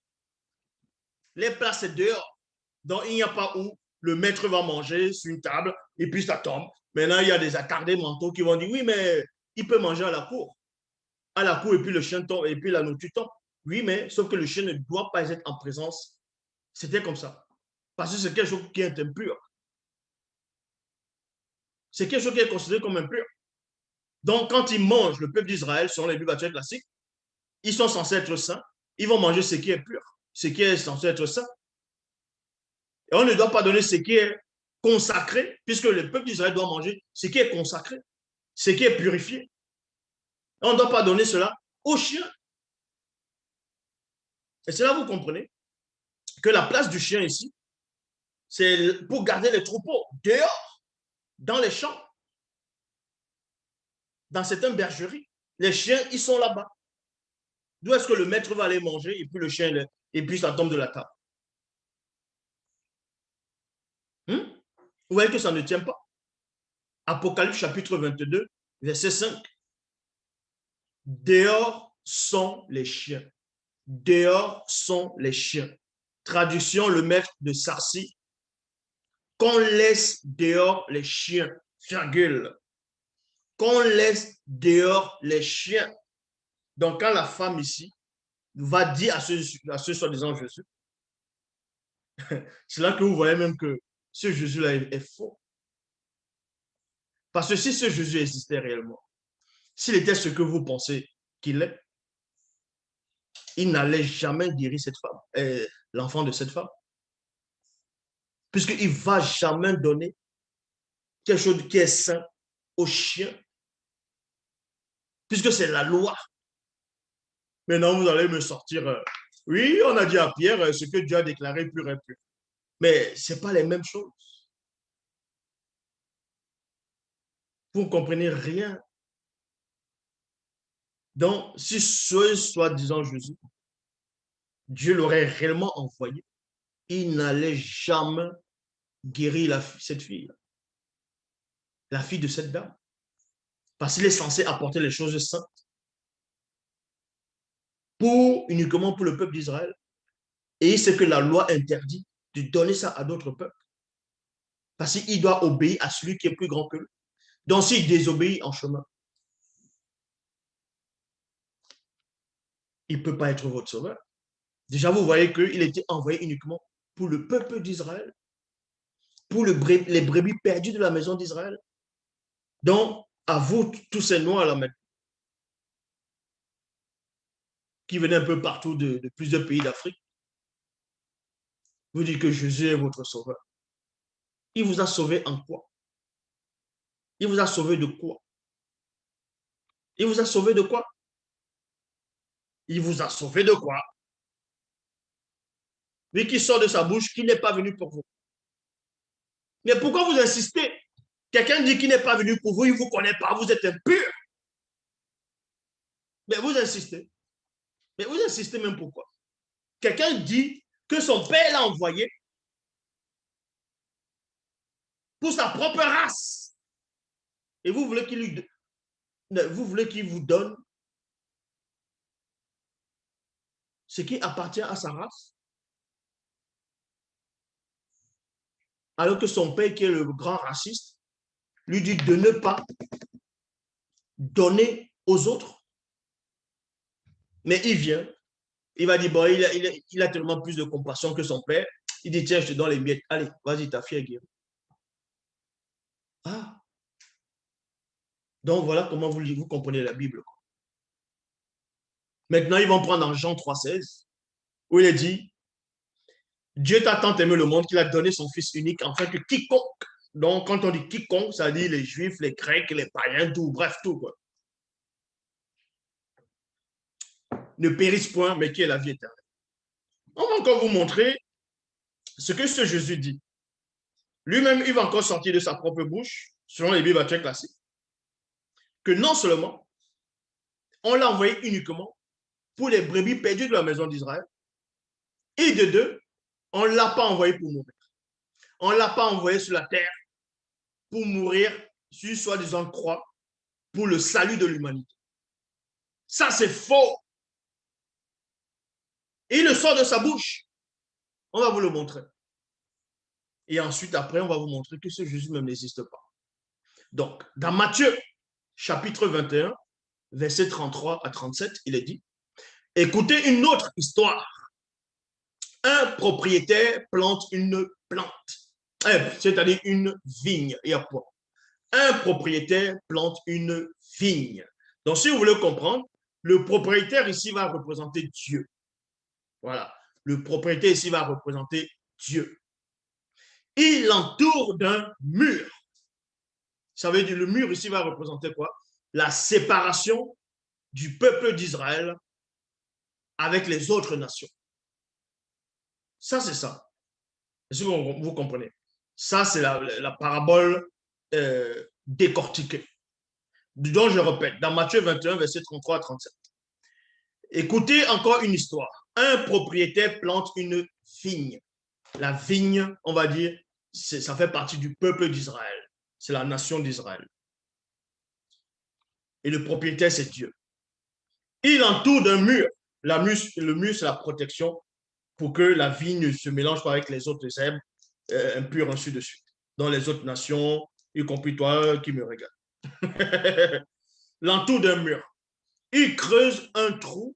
Les places sont dehors. Donc il n'y a pas où le maître va manger sur une table et puis ça tombe. Maintenant, il y a des attardés mentaux qui vont dire, oui, mais il peut manger à la cour. À la cour et puis le chien tombe et puis la nourriture tombe. Oui, mais sauf que le chien ne doit pas être en présence. C'était comme ça. Parce que c'est quelque chose qui est impur. C'est quelque chose qui est considéré comme impur. Donc, quand ils mangent le peuple d'Israël, selon les Bibles classiques, ils sont censés être saints. Ils vont manger ce qui est pur, ce qui est censé être saint. Et on ne doit pas donner ce qui est consacré, puisque le peuple d'Israël doit manger ce qui est consacré, ce qui est purifié. On ne doit pas donner cela aux chiens. Et c'est là vous comprenez que la place du chien ici, c'est pour garder les troupeaux dehors, dans les champs, dans certaines bergeries. Les chiens, ils sont là-bas. D'où est-ce que le maître va aller manger et puis le chien, et puis ça tombe de la table? Vous voyez que ça ne tient pas. Apocalypse chapitre 22, verset 5. Dehors sont les chiens. Dehors sont les chiens. Traduction, le maître de Sarcy. Qu'on laisse dehors les chiens, virgule. Qu'on laisse dehors les chiens. Donc, quand la femme ici va dire à ce soi-disant Jésus, c'est là que vous voyez même que ce Jésus-là est faux. Parce que si ce Jésus existait réellement, s'il était ce que vous pensez qu'il est, il n'allait jamais guérir cette femme, l'enfant de cette femme. Puisqu'il ne va jamais donner quelque chose qui est sain aux chiens. Puisque c'est la loi. Maintenant, vous allez me sortir, oui, on a dit à Pierre, ce que Dieu a déclaré pur et pur. Mais ce n'est pas les mêmes choses. Vous ne comprenez rien. Donc, si ce soi-disant Jésus, Dieu l'aurait réellement envoyé, il n'allait jamais guérir cette fille, la fille de cette dame. Parce qu'il est censé apporter les choses saintes uniquement pour le peuple d'Israël. Et il sait que la loi interdit de donner ça à d'autres peuples. Parce qu'il doit obéir à celui qui est plus grand que lui. Donc, s'il désobéit en chemin, il ne peut pas être votre sauveur. Déjà, vous voyez qu'il était envoyé uniquement pour le peuple d'Israël, pour les brebis perdues de la maison d'Israël. Donc, à vous, tous ces noirs là maintenant, qui venaient un peu partout de plusieurs pays d'Afrique, vous dites que Jésus est votre sauveur. Il vous a sauvé en quoi? Il vous a sauvé de quoi? Il vous a sauvé de quoi? Il vous a sauvé de quoi? Lui qui sort de sa bouche, qui n'est pas venu pour vous. Mais pourquoi vous insistez? Quelqu'un dit qu'il n'est pas venu pour vous, il ne vous connaît pas, vous êtes impur. Mais vous insistez. Mais vous insistez même pourquoi? Quelqu'un dit que son père l'a envoyé pour sa propre race. Et vous voulez qu'il vous donne ce qui appartient à sa race? Alors que son père, qui est le grand raciste, lui dit de ne pas donner aux autres. Mais il vient, il va dire, bon, il a tellement plus de compassion que son père. Il dit, tiens, je te donne les miettes. Allez, vas-y, ta fille est guérie. Ah, donc voilà comment vous comprenez la Bible. Maintenant, ils vont prendre dans Jean 3,16, où il est dit, Dieu t'a tant aimé le monde qu'il a donné son Fils unique, afin que quiconque, donc quand on dit quiconque, ça dit les Juifs, les Grecs, les païens, tout, bref, tout, quoi, ne périsse point, mais qui est la vie éternelle. On va encore vous montrer ce que ce Jésus dit. Lui-même, il va encore sortir de sa propre bouche, selon les Bibles actuelles classiques, que non seulement on l'a envoyé uniquement pour les brebis perdues de la maison d'Israël, et de deux, on ne l'a pas envoyé pour mourir. On ne l'a pas envoyé sur la terre pour mourir sur soi-disant croix pour le salut de l'humanité. Ça, c'est faux. Et il le sort de sa bouche. On va vous le montrer. Et ensuite, après, on va vous montrer que ce Jésus même n'existe pas. Donc, dans Matthieu, chapitre 21, versets 33 à 37, il est dit, écoutez une autre histoire. Un propriétaire plante une plante, c'est-à-dire une vigne. Il y a quoi? Un propriétaire plante une vigne. Donc, si vous voulez comprendre, le propriétaire ici va représenter Dieu. Voilà. Le propriétaire ici va représenter Dieu. Il l'entoure d'un mur. Ça veut dire le mur ici va représenter quoi? La séparation du peuple d'Israël avec les autres nations. Ça, c'est ça. Est-ce que vous comprenez? Ça, c'est la parabole décortiquée. Donc, je répète, dans Matthieu 21, verset 33 à 37. Écoutez encore une histoire. Un propriétaire plante une vigne. La vigne, on va dire, ça fait partie du peuple d'Israël. C'est la nation d'Israël. Et le propriétaire, c'est Dieu. Il entoure d'un mur. Le mur, c'est la protection pour que la vigne ne se mélange pas avec les autres herbes impures, ainsi de suite. Dans les autres nations, y compris toi qui me regardes. L'entour d'un mur. Il creuse un trou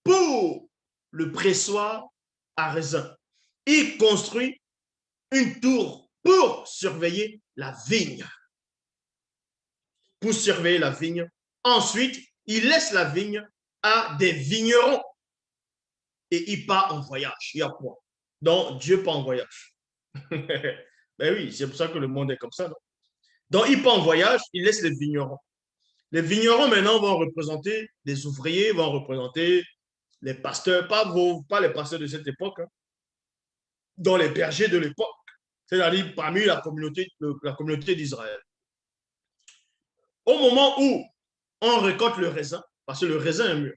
pour le pressoir à raisin. Il construit une tour pour surveiller la vigne. Pour surveiller la vigne. Ensuite, il laisse la vigne à des vignerons et il part en voyage. Il y a quoi? Donc, Dieu part en voyage. Ben oui, c'est pour ça que le monde est comme ça. Non? Donc, il part en voyage, il laisse les vignerons. Les vignerons, maintenant, vont représenter les ouvriers, vont représenter les pasteurs, pas les pasteurs de cette époque, hein, dans les bergers de l'époque, c'est-à-dire parmi la communauté d'Israël. Au moment où on récolte le raisin, parce que le raisin est mûr,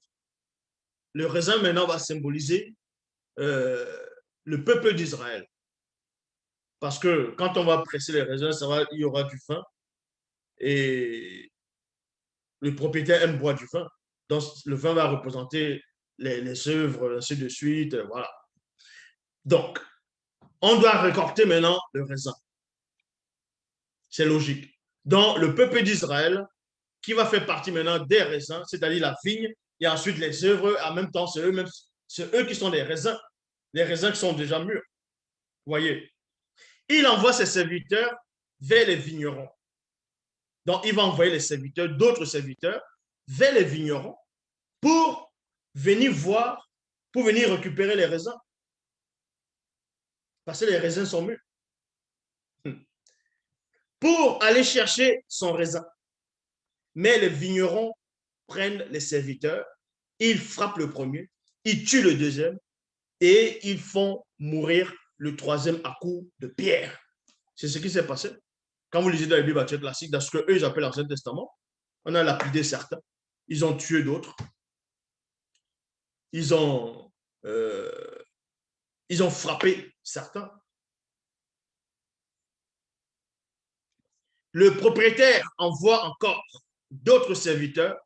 le raisin maintenant va symboliser le peuple d'Israël. Parce que quand on va presser les raisins, il y aura du vin et le propriétaire aime boire du vin. Donc, le vin va représenter les œuvres, ainsi de suite. Voilà. Donc, on doit récolter maintenant le raisin. C'est logique. Donc, le peuple d'Israël, qui va faire partie maintenant des raisins, c'est-à-dire la vigne, et ensuite les œuvres, en même temps, c'est eux qui sont les raisins qui sont déjà mûrs. Vous voyez, il envoie ses serviteurs vers les vignerons. Donc, il va envoyer les serviteurs, d'autres serviteurs, vers les vignerons pour venir voir, pour venir récupérer les raisins. Parce que les raisins sont mûrs. Pour aller chercher son raisin. Mais les vignerons prennent les serviteurs, ils frappent le premier, ils tuent le deuxième et ils font mourir le troisième à coups de pierre. C'est ce qui s'est passé. Quand vous lisez dans les Bibles classiques, dans ce qu'eux ils appellent l'Ancien Testament, on a lapidé certains, ils ont tué d'autres, ils ont, euh, ils ont frappé certains. Le propriétaire envoie encore d'autres serviteurs,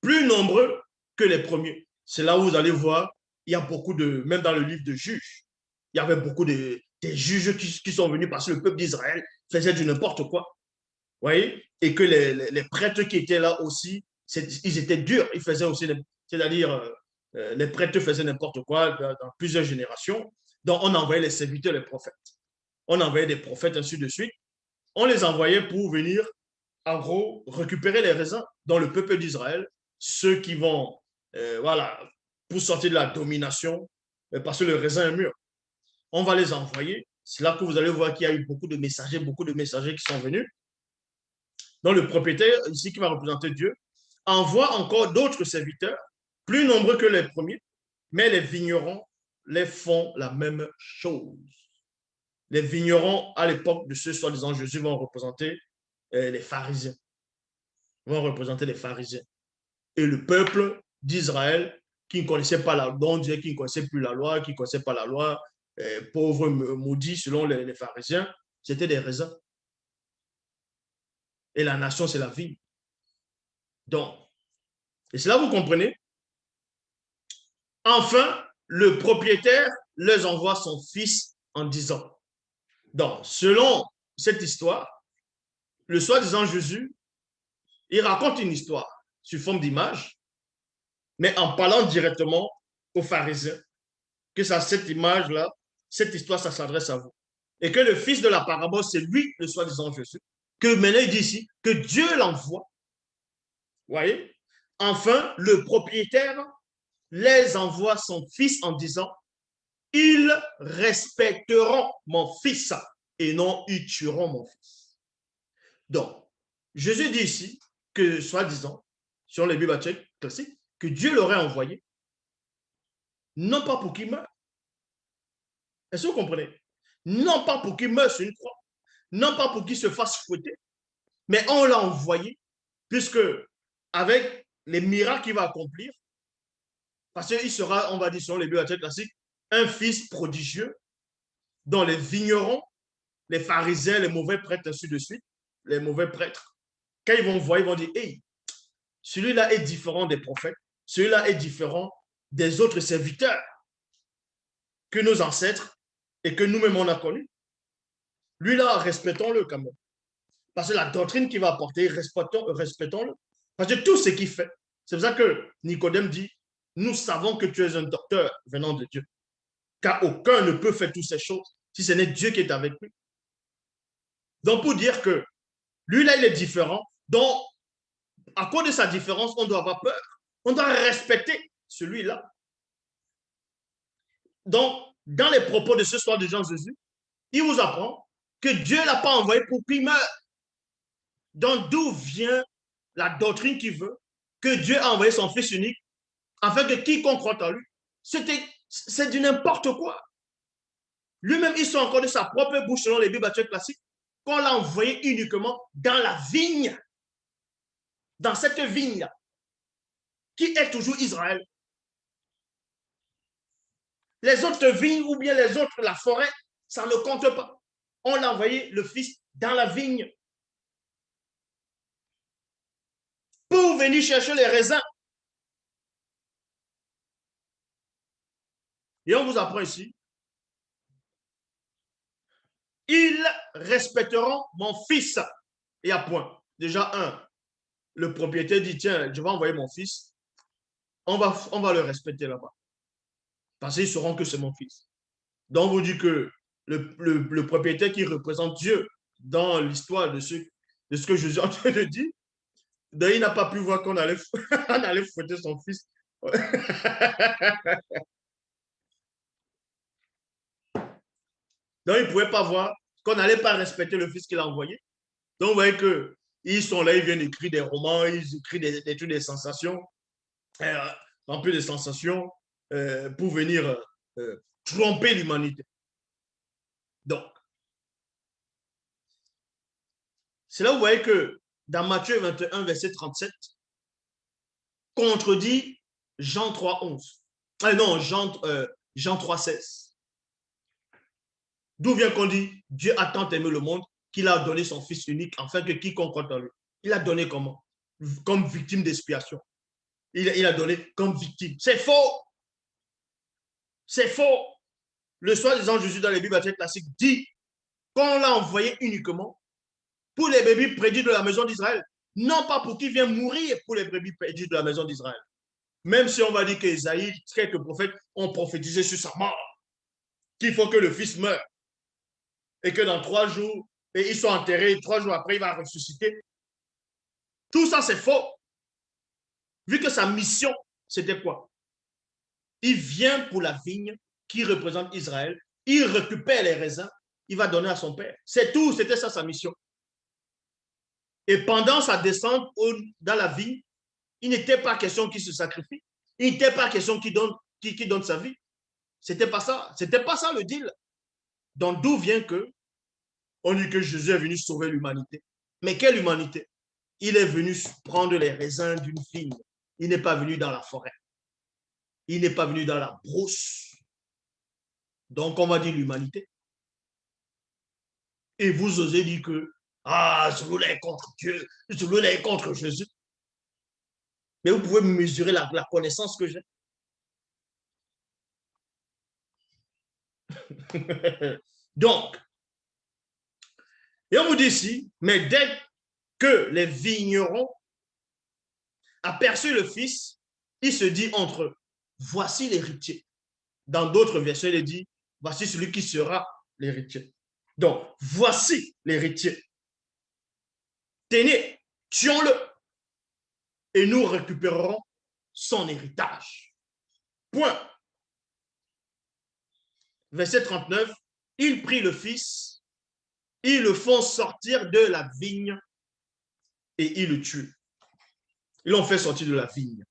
plus nombreux que les premiers. C'est là où vous allez voir, il y a beaucoup de, même dans le livre de Juges, il y avait beaucoup des juges qui sont venus parce que le peuple d'Israël faisait du n'importe quoi. Vous voyez? Et que les prêtres qui étaient là aussi, ils étaient durs. Ils faisaient aussi, c'est-à-dire, les prêtres faisaient n'importe quoi dans plusieurs générations. Donc, on envoyait les serviteurs, les prophètes. On envoyait des prophètes, ainsi de suite. On les envoyait pour venir, en gros, récupérer les raisins dans le peuple d'Israël, ceux qui vont, voilà, pour sortir de la domination, parce que le raisin est mûr. On va les envoyer. C'est là que vous allez voir qu'il y a eu beaucoup de messagers qui sont venus. Donc, le propriétaire, ici, qui va représenter Dieu, envoie encore d'autres serviteurs, plus nombreux que les premiers, mais les vignerons les font la même chose. Les vignerons, à l'époque de ce soi-disant Jésus, vont représenter les pharisiens. Vont représenter les pharisiens. Et le peuple d'Israël, qui ne connaissait pas la loi, qui ne connaissait plus la loi, qui ne connaissait pas la loi, pauvres maudits selon les pharisiens, c'était des raisins. Et la nation, c'est la vie. Donc, et cela, vous comprenez? Enfin, le propriétaire leur envoie son fils en disant, donc, selon cette histoire, le soi-disant Jésus, il raconte une histoire sous forme d'image, mais en parlant directement aux pharisiens, que ça, cette image-là, cette histoire, ça s'adresse à vous. Et que le fils de la parabole, c'est lui, le soi-disant Jésus, que maintenant il dit ici, que Dieu l'envoie. Vous voyez? Enfin, le propriétaire les envoie son fils en disant, ils respecteront mon fils et non ils tueront mon fils. Donc, Jésus dit ici que, soi-disant, sur les Bibles classiques, que Dieu l'aurait envoyé, non pas pour qu'il meure. Est-ce que vous comprenez? Non pas pour qu'il meure sur une croix, non pas pour qu'il se fasse fouetter, mais on l'a envoyé, puisque avec les miracles qu'il va accomplir, parce qu'il sera, on va dire selon les bibliothèques classiques, un fils prodigieux dont les vignerons, les pharisiens, les mauvais prêtres, ainsi de suite, les mauvais prêtres, quand ils vont voir, ils vont dire, hey, celui-là est différent des prophètes, celui-là est différent des autres serviteurs que nos ancêtres et que nous-mêmes on a connus. Lui-là, respectons-le quand même. Parce que la doctrine qu'il va apporter, respectons-le. Parce que tout ce qu'il fait, c'est pour ça que Nicodème dit, nous savons que tu es un docteur venant de Dieu. Car aucun ne peut faire toutes ces choses si ce n'est Dieu qui est avec lui. Donc, pour dire que lui-là, il est différent, donc, à cause de sa différence, on doit avoir peur. On doit respecter celui-là. Donc, dans les propos de ce soir de Jean Jésus, il vous apprend que Dieu ne l'a pas envoyé pour qu'il meure. Donc, d'où vient la doctrine qui veut que Dieu a envoyé son Fils unique afin que quiconque croit en lui, c'est du n'importe quoi. Lui-même, il sort encore de sa propre bouche selon les Bibles classiques qu'on l'a envoyé uniquement dans la vigne, dans cette vigne-là, qui est toujours Israël. Les autres vignes ou bien les autres, la forêt, ça ne compte pas. On l'a envoyé, le Fils, dans la vigne pour venir chercher les raisins. Et on vous apprend ici, ils respecteront mon fils. Et à point. Déjà, le propriétaire dit, tiens, je vais envoyer mon fils. On va le respecter là-bas. Parce qu'ils sauront que c'est mon fils. Donc, on vous dit que le propriétaire qui représente Dieu dans l'histoire de ce que Jésus est en train de dire, il n'a pas pu voir qu'on allait, on allait fouetter son fils. Donc, il ne pouvait pas voir qu'on n'allait pas respecter le fils qu'il a envoyé. Donc, vous voyez qu'ils sont là, ils viennent écrire des romans, ils écrivent des trucs, des sensations, remplis de sensations pour venir tromper l'humanité. Donc, c'est là où vous voyez que dans Matthieu 21, verset 37, contredit Jean 3, 11. Ah non, Jean 3, 16. D'où vient qu'on dit Dieu a tant aimé le monde qu'il a donné son Fils unique afin que quiconque croit en lui. Il a donné comment? Comme victime d'expiation. Il a donné comme victime. C'est faux. C'est faux. Le soi-disant Jésus dans les Bibles classiques dit qu'on l'a envoyé uniquement pour les bébés prédits de la maison d'Israël. Non pas pour qu'il vienne mourir pour les bébés prédits de la maison d'Israël. Même si on va dire qu'Ésaïe, quelques prophètes ont prophétisé sur sa mort, qu'il faut que le Fils meure et que dans 3 jours, et ils sont enterrés, 3 jours après, il va ressusciter. Tout ça, c'est faux. Vu que sa mission, c'était quoi? Il vient pour la vigne qui représente Israël, il récupère les raisins, il va donner à son père. C'est tout, c'était ça sa mission. Et pendant sa descente dans la vigne, il n'était pas question qu'il se sacrifie, il n'était pas question qu'il donne sa vie. C'était pas ça le deal. Donc d'où vient que on dit que Jésus est venu sauver l'humanité? Mais quelle humanité? Il est venu prendre les raisins d'une vigne. Il n'est pas venu dans la forêt. Il n'est pas venu dans la brousse. Donc, on va dire l'humanité. Et vous osez dire que, celui-là est contre Dieu, celui-là est contre Jésus. Mais vous pouvez mesurer la connaissance que j'ai. Donc, et on vous dit ici, mais dès que les vignerons aperçurent le Fils, il se dit entre eux, voici l'héritier. Dans d'autres versets, il dit, voici celui qui sera l'héritier. Donc, voici l'héritier. Tenez, tuons-le et nous récupérerons son héritage. Point. Verset 39, il prit le fils, ils le font sortir de la vigne et ils le tuent. Ils l'ont fait sortir de la vigne.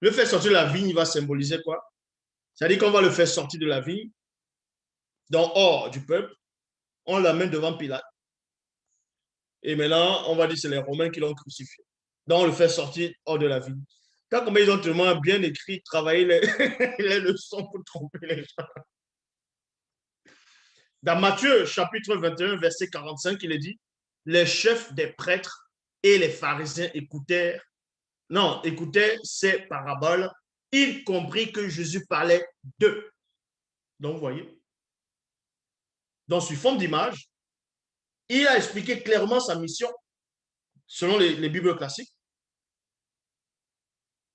Le faire sortir de la vigne, il va symboliser quoi? C'est-à-dire qu'on va le faire sortir de la vigne, donc hors du peuple, on l'amène devant Pilate. Et maintenant, on va dire que c'est les Romains qui l'ont crucifié. Donc, on le fait sortir hors de la ville. Quand comme ils ont tellement bien écrit, travaillé les, les leçons pour tromper les gens. Dans Matthieu, chapitre 21, verset 45, il est dit, les chefs des prêtres et les pharisiens écoutaient ces paraboles, y compris que Jésus parlait d'eux. Donc, vous voyez, dans sous forme d'image, il a expliqué clairement sa mission, selon les Bibles classiques,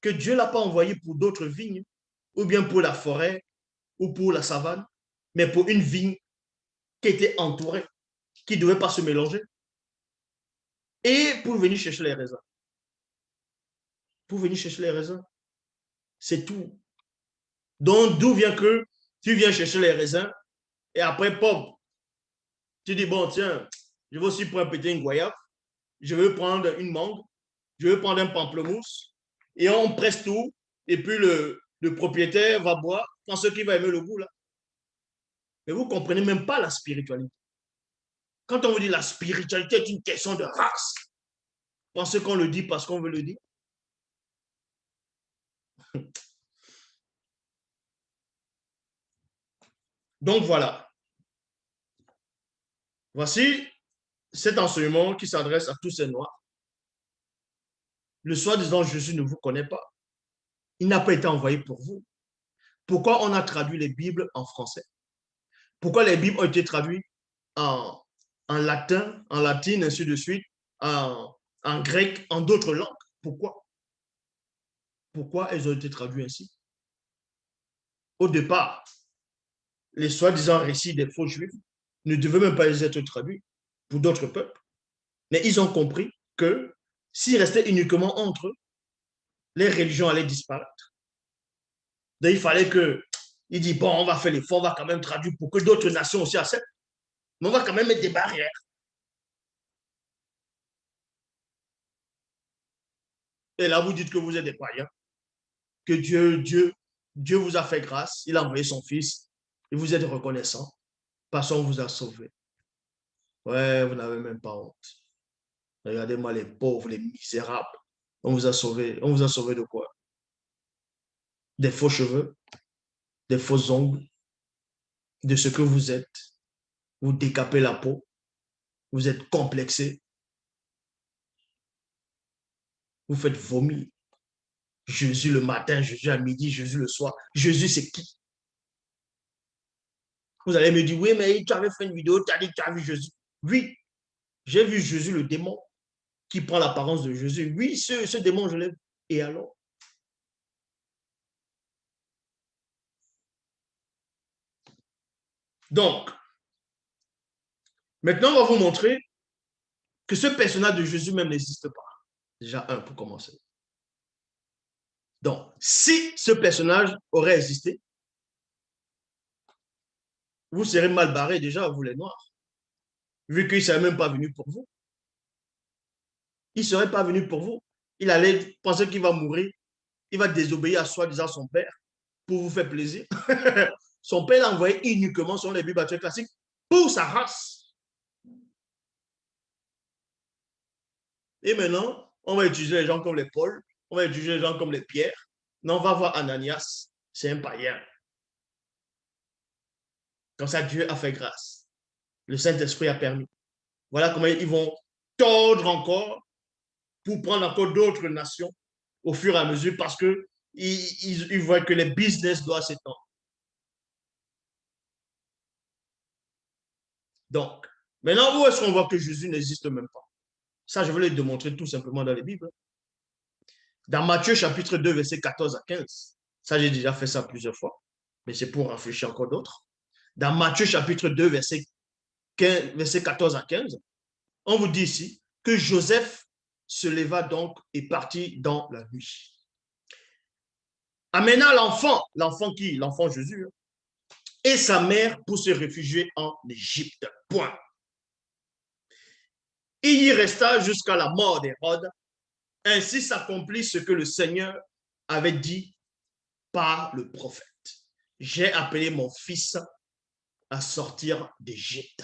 que Dieu ne l'a pas envoyé pour d'autres vignes, ou bien pour la forêt, ou pour la savane, mais pour une vigne qui était entourée, qui ne devait pas se mélanger, et pour venir chercher les raisins. Pour venir chercher les raisins. C'est tout. Donc, d'où vient que tu viens chercher les raisins, et après, pop, tu dis, bon, tiens, je vais aussi prendre peut-être une goyave, je veux prendre une mangue, je veux prendre un pamplemousse, et on presse tout, et puis le propriétaire va boire, pense qu'il va aimer le goût, là. Mais vous ne comprenez même pas la spiritualité. Quand on vous dit la spiritualité est une question de race, pensez qu'on le dit parce qu'on veut le dire. Donc voilà. Voici cet enseignement qui s'adresse à tous ces noirs. Le soi-disant Jésus ne vous connaît pas. Il n'a pas été envoyé pour vous. Pourquoi on a traduit les Bibles en français? Pourquoi les Bibles ont été traduites en latin, en latin, ainsi de suite, en grec, en d'autres langues? Pourquoi? Pourquoi elles ont été traduites ainsi? Au départ, les soi-disant récits des faux juifs ne devaient même pas être traduits pour d'autres peuples. Mais ils ont compris que s'ils restaient uniquement entre eux, les religions allaient disparaître. Donc il fallait que, il dit, bon, on va faire l'effort, on va quand même traduire pour que d'autres nations aussi acceptent, mais on va quand même mettre des barrières. Et là, vous dites que vous êtes des païens, que Dieu vous a fait grâce, il a envoyé son Fils, et vous êtes reconnaissant, parce qu'on vous a sauvé. Ouais, vous n'avez même pas honte. Regardez-moi les pauvres, les misérables. On vous a sauvé. On vous a sauvé de quoi? Des faux cheveux, des faux ongles, de ce que vous êtes. Vous décapez la peau, vous êtes complexé, vous faites vomir. Jésus le matin, Jésus à midi, Jésus le soir. Jésus, c'est qui? Vous allez me dire, oui, mais tu avais fait une vidéo, tu as dit que tu as vu Jésus. Oui, j'ai vu Jésus, le démon, qui prend l'apparence de Jésus. Oui, ce démon, je l'ai vu. Et alors? Donc, maintenant, on va vous montrer que ce personnage de Jésus même n'existe pas. Déjà, un, pour commencer. Donc, si ce personnage aurait existé, vous serez mal barré déjà, vous les Noirs, vu qu'il ne serait même pas venu pour vous. Il ne serait pas venu pour vous. Il allait penser qu'il va mourir. Il va désobéir à soi-disant son père pour vous faire plaisir. Son père l'a envoyé uniquement sur les Bibles classiques pour sa race. Et maintenant, on va utiliser les gens comme les Paul, on va utiliser les gens comme les Pierre. Non, on va voir Ananias, c'est un païen. Comme ça, Dieu a fait grâce. Le Saint-Esprit a permis. Voilà comment ils vont tordre encore pour prendre encore d'autres nations au fur et à mesure parce qu'ils voient que les business doivent s'étendre. Donc, maintenant, où est-ce qu'on voit que Jésus n'existe même pas? Ça, je vais le démontrer tout simplement dans les Bibles. Dans Matthieu chapitre 2, verset 14 à 15. Ça, j'ai déjà fait ça plusieurs fois, mais c'est pour réfléchir encore d'autres. Dans Matthieu chapitre 2, verset 14 à 15, on vous dit ici que Joseph se leva donc et partit dans la nuit. Amena l'enfant qui? L'enfant Jésus, et sa mère pour se réfugier en Égypte. Point. Il y resta jusqu'à la mort d'Hérode. Ainsi s'accomplit ce que le Seigneur avait dit par le prophète. J'ai appelé mon fils à sortir d'Égypte.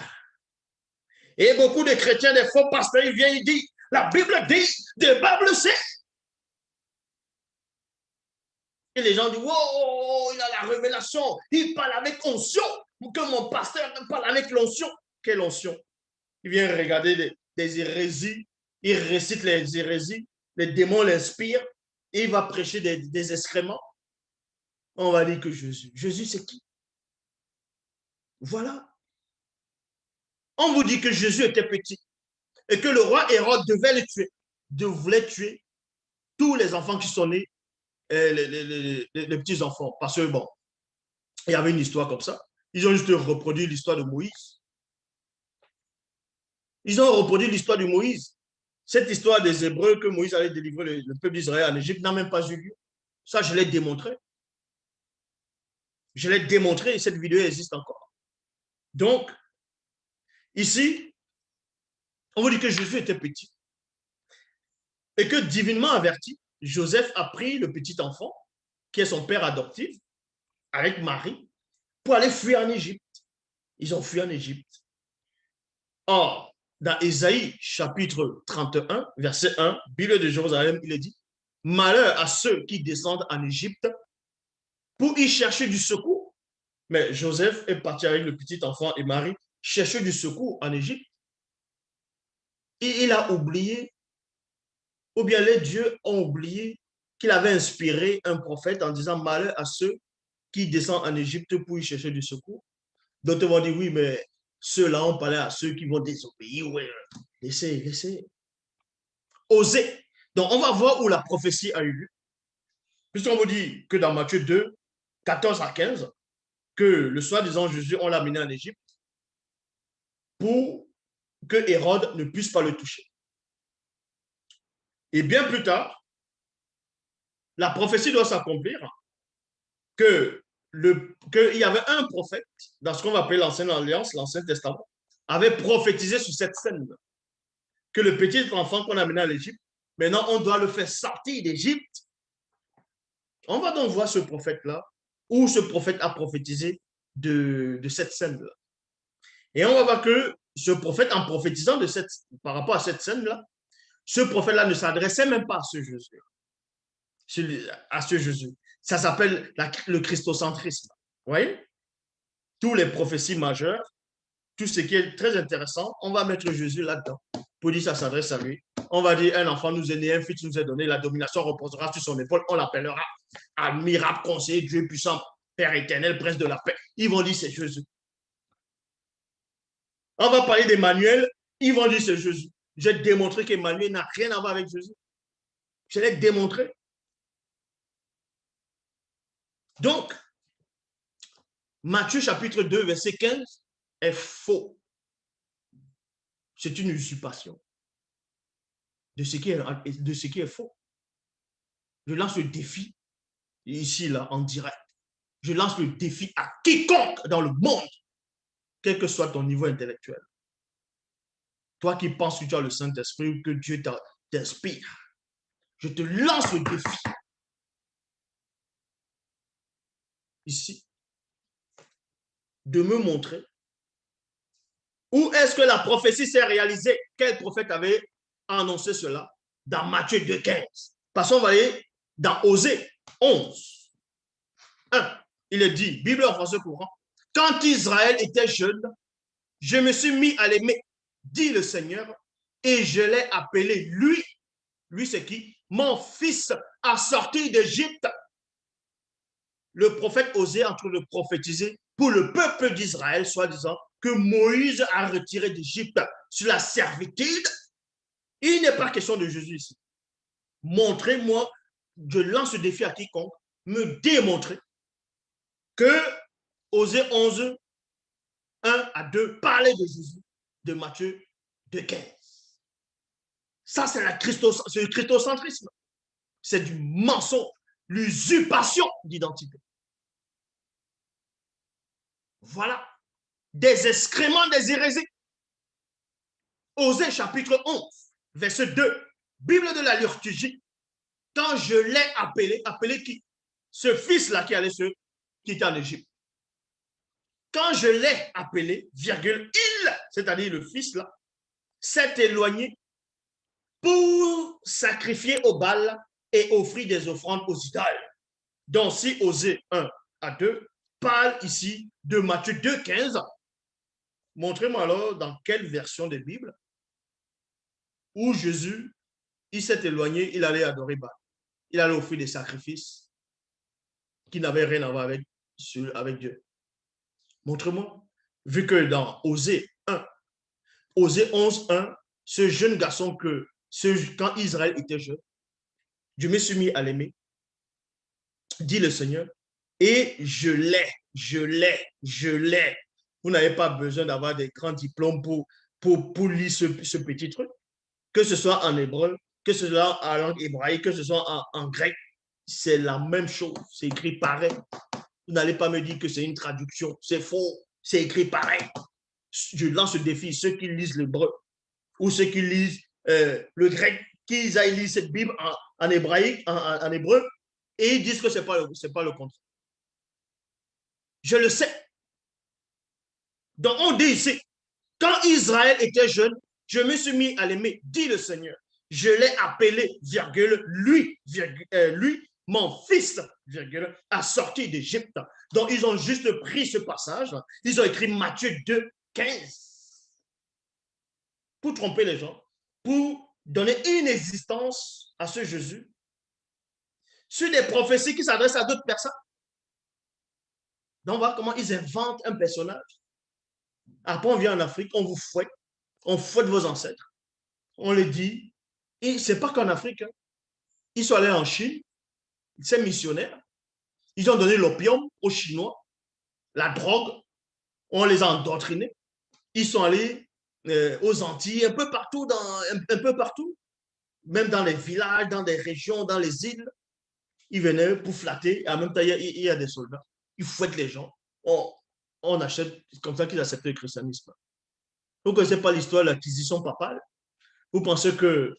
Et beaucoup de chrétiens, des faux pasteurs, ils viennent, ils disent, La Bible dit, la Bible sait. Et les gens disent, wow, il a la révélation, il parle avec onction, que mon pasteur parle avec l'onction. Quelle onction? Il vient regarder des hérésies, il récite les hérésies, les démons l'inspirent, et il va prêcher des excréments. On va dire que Jésus. Jésus, c'est qui? Voilà. On vous dit que Jésus était petit et que le roi Hérode devait le tuer, voulait tuer tous les enfants qui sont nés, les petits-enfants. Parce que, bon, il y avait une histoire comme ça. Ils ont juste reproduit l'histoire de Moïse. Ils ont reproduit l'histoire de Moïse. Cette histoire des Hébreux que Moïse allait délivrer le peuple d'Israël en Égypte n'a même pas eu lieu. Ça, je l'ai démontré. Je l'ai démontré et cette vidéo existe encore. Donc, ici, on vous dit que Jésus était petit et que divinement averti, Joseph a pris le petit enfant, qui est son père adoptif, avec Marie, pour aller fuir en Égypte. Ils ont fui en Égypte. Or, dans Ésaïe chapitre 31, verset 1, Bible de Jérusalem, il est dit, malheur à ceux qui descendent en Égypte pour y chercher du secours. Mais Joseph est parti avec le petit enfant et Marie chercher du secours en Égypte. Et il a oublié, ou bien les dieux ont oublié qu'il avait inspiré un prophète en disant malheur à ceux qui descendent en Égypte pour y chercher du secours. D'autres vont dire oui, mais ceux-là, on parlait à ceux qui vont désobéir. Ouais, laissez. Osez. Donc, on va voir où la prophétie a eu lieu. Puisqu'on vous dit que dans Matthieu 2, 14 à 15, que le soi-disant Jésus, on l'a amené en Égypte pour que Hérode ne puisse pas le toucher. Et bien plus tard, la prophétie doit s'accomplir qu'il y avait un prophète, dans ce qu'on va appeler l'Ancienne Alliance, l'Ancien Testament, avait prophétisé sur cette scène, que le petit enfant qu'on a amené à l'Égypte, maintenant on doit le faire sortir d'Égypte. On va donc voir ce prophète-là, où ce prophète a prophétisé de cette scène-là. Et on va voir que ce prophète, en prophétisant par rapport à cette scène-là, ce prophète-là ne s'adressait même pas à ce Jésus. À ce Jésus. Ça s'appelle le christocentrisme. Vous voyez? Tous les prophéties majeures, tout ce qui est très intéressant, on va mettre Jésus là-dedans. Pour dire ça s'adresse à lui. On va dire un enfant nous est né, un fils nous est donné, la domination reposera sur son épaule, on l'appellera admirable, conseiller, Dieu puissant, Père éternel, prince de la paix. Ils vont dire c'est Jésus. On va parler d'Emmanuel, ils vont dire c'est Jésus. J'ai démontré qu'Emmanuel n'a rien à voir avec Jésus. Je l'ai démontré. Donc, Matthieu chapitre 2, verset 15 est faux. C'est une usurpation de ce qui est faux. Je lance le défi, ici, là, en direct. Je lance le défi à quiconque dans le monde, quel que soit ton niveau intellectuel. Toi qui penses que tu as le Saint-Esprit ou que Dieu t'inspire, je te lance le défi. Ici, de me montrer où est-ce que la prophétie s'est réalisée. Quel prophète avait annoncé cela? Dans Matthieu 2,15. Passons, on va aller dans Osée 11. 1. Il est dit, Bible en français courant, quand Israël était jeune, je me suis mis à l'aimer, dit le Seigneur, et je l'ai appelé lui. Lui, c'est qui? Mon fils a sorti d'Égypte. Le prophète Osée en train de prophétiser pour le peuple d'Israël, soi-disant, que Moïse a retiré d'Égypte sur la servitude. Il n'est pas question de Jésus ici. Montrez-moi, je lance le défi à quiconque, me démontrer que Osée 11, 1 à 2 parlait de Jésus, de Matthieu 2,15. Ça, c'est le christocentrisme. C'est du mensonge, l'usurpation d'identité. Voilà. Des excréments, des hérésies. Osée chapitre 11, verset 2. Bible de la liturgie. Quand je l'ai appelé qui? Ce fils-là qui allait qui était en Égypte. Quand je l'ai appelé, virgule, il, c'est-à-dire le fils-là, s'est éloigné pour sacrifier au Baal et offrir des offrandes aux idoles. Donc, si Osée 1 à 2 parle ici de Matthieu 2, 15, montrez-moi alors dans quelle version de Bible où Jésus, il s'est éloigné, il allait adorer Baal. Il allait offrir des sacrifices qui n'avaient rien à voir avec Dieu. Montre-moi. Vu que dans Osée 1, Osée 11, 1, ce jeune garçon quand Israël était jeune, je me suis mis à l'aimer, dit le Seigneur, et je l'ai. Vous n'avez pas besoin d'avoir des grands diplômes pour lire ce petit truc. Que ce soit en hébreu, que ce soit en langue hébraïque, que ce soit en grec, c'est la même chose. C'est écrit pareil. Vous n'allez pas me dire que c'est une traduction. C'est faux. C'est écrit pareil. Je lance le défi. Ceux qui lisent l'hébreu ou ceux qui lisent le grec, qu'ils aillent lire cette Bible en hébraïque, en hébreu, et ils disent que ce n'est pas le contraire. Je le sais. Donc, on dit ici, quand Israël était jeune, je me suis mis à l'aimer, dit le Seigneur. Je l'ai appelé, virgule, lui, mon fils, virgule, a sorti d'Égypte. Donc, ils ont juste pris ce passage, ils ont écrit Matthieu 2, 15, pour tromper les gens, pour donner une existence à ce Jésus, sur des prophéties qui s'adressent à d'autres personnes. Donc, on voit comment ils inventent un personnage. Après, on vient en Afrique, on fouette vos ancêtres. On les dit, et ce n'est pas qu'en Afrique. Hein. Ils sont allés en Chine, ces missionnaires, ils ont donné l'opium aux Chinois, la drogue, on les a endoctrinés. Ils sont allés aux Antilles, un peu partout, même dans les villages, dans les régions, dans les îles. Ils venaient pour flatter, et en même temps, il y a des soldats. Ils fouettent les gens. On achète, c'est comme ça qu'ils acceptent le christianisme. Vous ne connaissez pas l'histoire de l'acquisition papale? Vous pensez que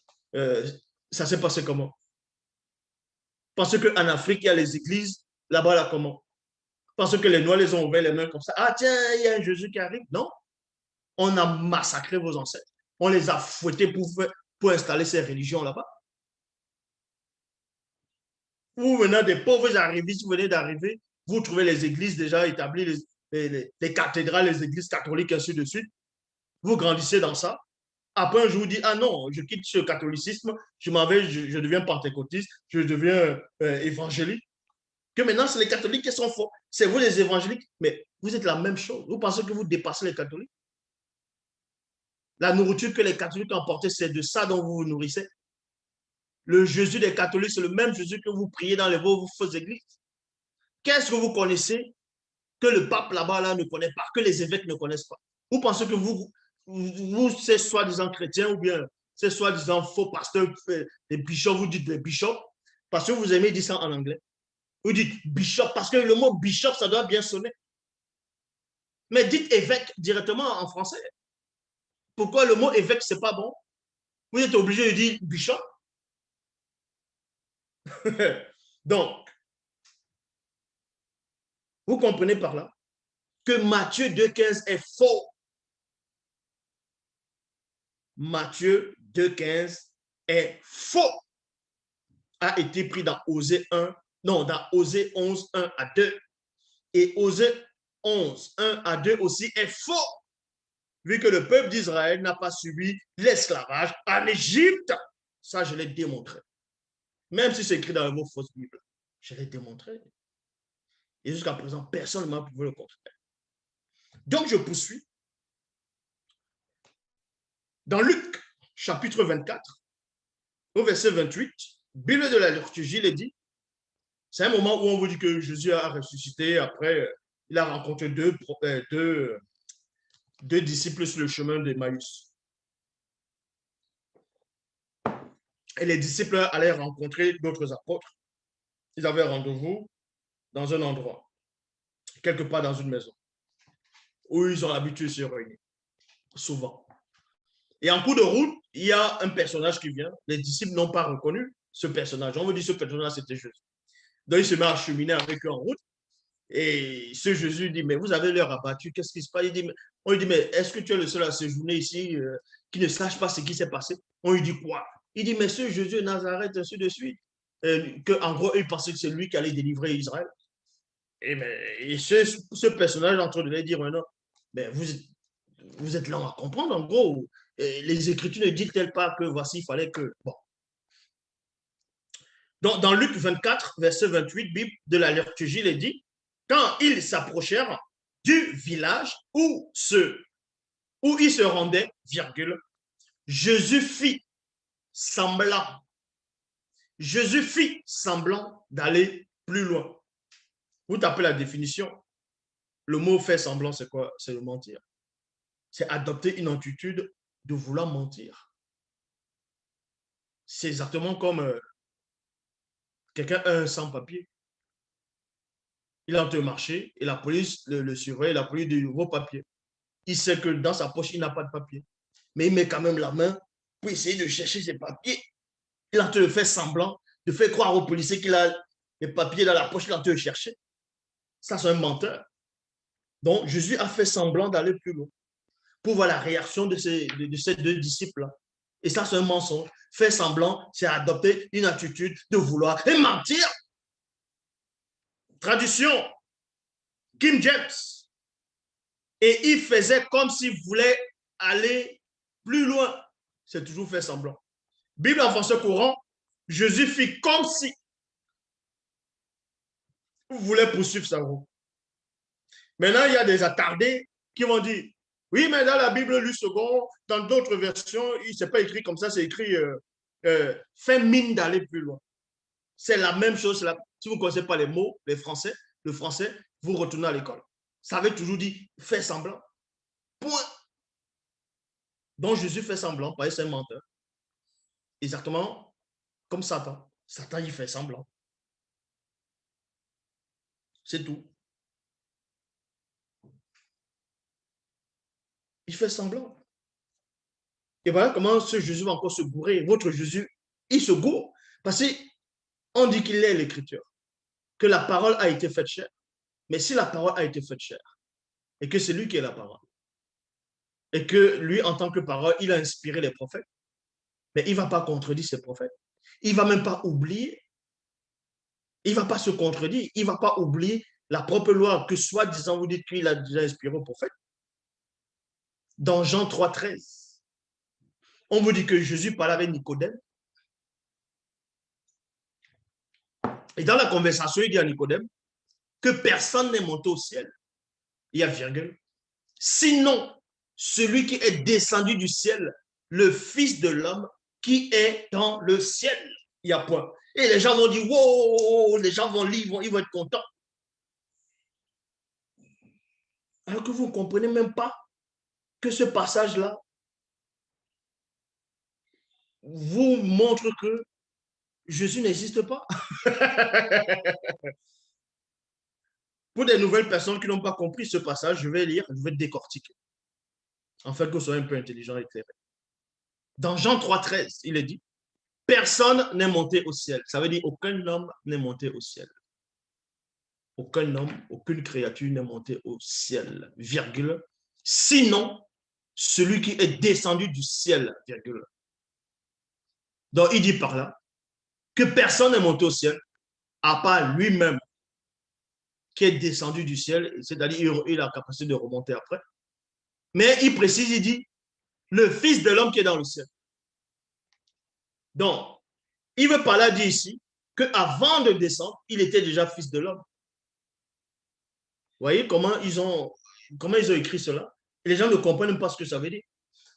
ça s'est passé comment? Parce qu'en Afrique, il y a les églises, là-bas, là, comment? Parce que les Noirs les ont ouvert les mains comme ça. Ah tiens, il y a un Jésus qui arrive. Non, on a massacré vos ancêtres. On les a fouettés pour installer ces religions là-bas. Vous venez des pauvres arrivistes, vous venez d'arriver, vous trouvez les églises déjà établies, les cathédrales, les églises catholiques, ainsi de suite. Vous grandissez dans ça. Après, je vous dis, ah non, je quitte ce catholicisme, je deviens pentecôtiste, je deviens évangélique. Que maintenant, c'est les catholiques qui sont forts. C'est vous les évangéliques, mais vous êtes la même chose. Vous pensez que vous dépassez les catholiques? La nourriture que les catholiques emportaient, c'est de ça dont vous vous nourrissez. Le Jésus des catholiques, c'est le même Jésus que vous priez dans vos fausses églises. Qu'est-ce que vous connaissez que le pape là-bas là, ne connaît pas, que les évêques ne connaissent pas? Vous pensez que vous c'est soi-disant chrétien ou bien c'est soi-disant faux pasteur, les bishops, vous dites les bishops, parce que vous aimez dire ça en anglais. Vous dites bishop, parce que le mot bishop, ça doit bien sonner. Mais dites évêque directement en français. Pourquoi le mot évêque, c'est pas bon? Vous êtes obligé de dire bishop. Donc, vous comprenez par là que Matthieu 2,15 est faux. Matthieu 2,15 est faux. A été pris dans Osée 1, non, dans Osée 11, 1 à 2. Et Osée 11, 1 à 2 aussi est faux. Vu que le peuple d'Israël n'a pas subi l'esclavage en Égypte. Ça, je l'ai démontré. Même si c'est écrit dans le mot fausse Bible. Je l'ai démontré. Et jusqu'à présent, personne ne m'a prouvé le contraire. Donc, je poursuis. Dans Luc, chapitre 24, au verset 28, Bible de la liturgie, il est dit, c'est un moment où on vous dit que Jésus a ressuscité. Après, il a rencontré deux disciples sur le chemin d'Emmaüs. Et les disciples allaient rencontrer d'autres apôtres. Ils avaient rendez-vous dans un endroit, quelque part dans une maison, où ils ont l'habitude de se réunir, souvent. Et en cours de route, il y a un personnage qui vient. Les disciples n'ont pas reconnu ce personnage. On me dit que ce personnage, c'était Jésus. Donc, il se met à cheminer avec eux en route. Et ce Jésus dit, mais vous avez l'heure abattue, qu'est-ce qui se passe? On lui dit, mais est-ce que tu es le seul à séjourner ici qui ne sache pas ce qui s'est passé? On lui dit quoi? Il dit, mais ce Jésus de Nazareth, ainsi de suite. En gros, il pensait que c'est lui qui allait délivrer Israël. Et ce personnage est en train de lui dire maintenant, mais vous êtes lent à comprendre, en gros. Les Écritures ne disent-elles pas que voici, il fallait que. Bon. Dans Luc 24, verset 28, Bible de la liturgie, il est dit, quand ils s'approchèrent du village où ils se rendaient, virgule, Jésus fit semblant. Jésus fit semblant d'aller plus loin. Vous tapez la définition. Le mot faire semblant, c'est quoi? C'est le mentir. C'est adopter une attitude de vouloir mentir. C'est exactement comme quelqu'un a un sans-papier. Il est en train de marcher et la police le surveille, la police dit vos papiers. Il sait que dans sa poche, il n'a pas de papier. Mais il met quand même la main pour essayer de chercher ses papiers. Il est en train de faire semblant, de faire croire aux policiers qu'il a les papiers dans la poche, il est en train de chercher. Ça, c'est un menteur. Donc, Jésus a fait semblant d'aller plus loin pour voir la réaction de ces deux disciples-là. Et ça, c'est un mensonge. Faire semblant, c'est adopter une attitude de vouloir et mentir. Traduction, King James. Et il faisait comme s'il voulait aller plus loin. C'est toujours faire semblant. Bible en français courant, Jésus fit comme si il voulait poursuivre sa route. Maintenant, il y a des attardés qui vont dire, oui, mais dans la Bible, lu second, dans d'autres versions, il n'est pas écrit comme ça, c'est écrit fait mine d'aller plus loin. C'est la même chose. Si vous ne connaissez pas les mots, le français, vous retournez à l'école. Ça veut toujours dire fait semblant. Point. Donc Jésus fait semblant, parce que c'est un menteur. Exactement comme Satan. Satan, il fait semblant. C'est tout. Il fait semblant. Et voilà comment ce Jésus va encore se gourer. Votre Jésus, il se gourre. Parce qu'on dit qu'il est l'écriture, que la parole a été faite chair. Mais si la parole a été faite chair, et que c'est lui qui est la parole, et que lui, en tant que parole, il a inspiré les prophètes, mais il ne va pas contredire ses prophètes. Il ne va même pas oublier. Il ne va pas se contredire. Il ne va pas oublier la propre loi que soi-disant vous dites qu'il a déjà inspiré aux prophètes. Dans Jean 3, 13, on vous dit que Jésus parlait avec Nicodème. Et dans la conversation, il dit à Nicodème que personne n'est monté au ciel. Il y a virgule. Sinon, celui qui est descendu du ciel, le Fils de l'homme qui est dans le ciel. Il y a point. Et les gens vont dire, wow, les gens vont lire, ils vont être contents. Alors que vous ne comprenez même pas que ce passage-là vous montre que Jésus n'existe pas. Pour des nouvelles personnes qui n'ont pas compris ce passage, je vais lire, je vais décortiquer. En fait, que vous soyez un peu intelligent et éclairé. Dans Jean 3, 13, il est dit, personne n'est monté au ciel. Ça veut dire aucun homme n'est monté au ciel. Aucun homme, aucune créature n'est monté au ciel, virgule. Sinon, celui qui est descendu du ciel, virgule. Donc, il dit par là que personne n'est monté au ciel, à part lui-même qui est descendu du ciel, c'est-à-dire il a la capacité de remonter après. Mais il précise, il dit, le Fils de l'homme qui est dans le ciel. Donc, il veut par là dire ici qu'avant de descendre, il était déjà Fils de l'homme. Vous voyez comment ils ont écrit cela? Et les gens ne comprennent pas ce que ça veut dire.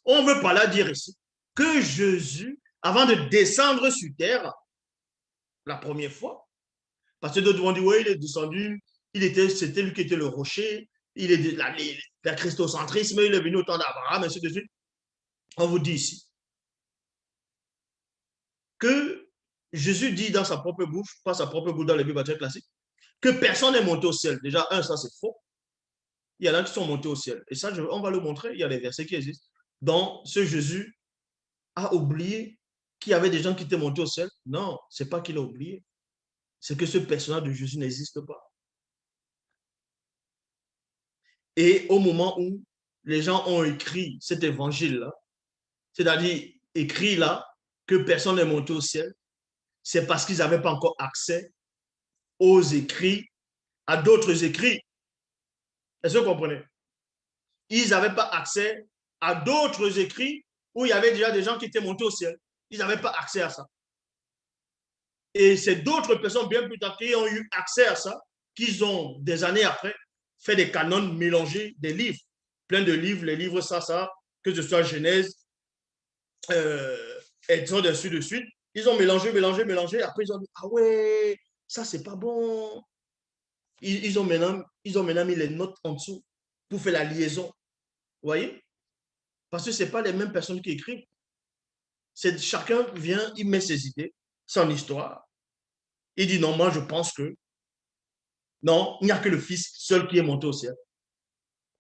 On veut par là dire ici que Jésus, avant de descendre sur terre, la première fois, parce que d'autres vont dire, oui, il est descendu, c'était lui qui était le rocher, il est la christocentrisme, il est venu au temps d'Abraham, ainsi de suite. On vous dit ici que Jésus dit dans sa propre bouche, pas sa propre bouche dans les Bibles classiques, que personne n'est monté au ciel. Déjà, ça c'est faux. Il y en a qui sont montés au ciel. Et ça, on va le montrer, il y a des versets qui existent. Donc, ce Jésus a oublié qu'il y avait des gens qui étaient montés au ciel. Non, ce n'est pas qu'il a oublié. C'est que ce personnage de Jésus n'existe pas. Et au moment où les gens ont écrit cet évangile-là, c'est-à-dire écrit là, que personne n'est monté au ciel, c'est parce qu'ils n'avaient pas encore accès aux écrits, à d'autres écrits. Est-ce que vous comprenez? Ils n'avaient pas accès à d'autres écrits où il y avait déjà des gens qui étaient montés au ciel. Ils n'avaient pas accès à ça. Et c'est d'autres personnes bien plus tard qui ont eu accès à ça, qu'ils ont, des années après, fait des canons mélangés, des livres, plein de livres, les livres ça, que ce soit Genèse, Exode, ainsi de suite. Ils ont mélangé. Après, ils ont dit, ah ouais, ça, c'est pas bon. Ils ont maintenant mis les notes en dessous pour faire la liaison. Vous voyez? Parce que ce n'est pas les mêmes personnes qui écrivent. Chacun vient, il met ses idées, son histoire. Il dit non, moi je pense que non, il n'y a que le Fils seul qui est monté au ciel.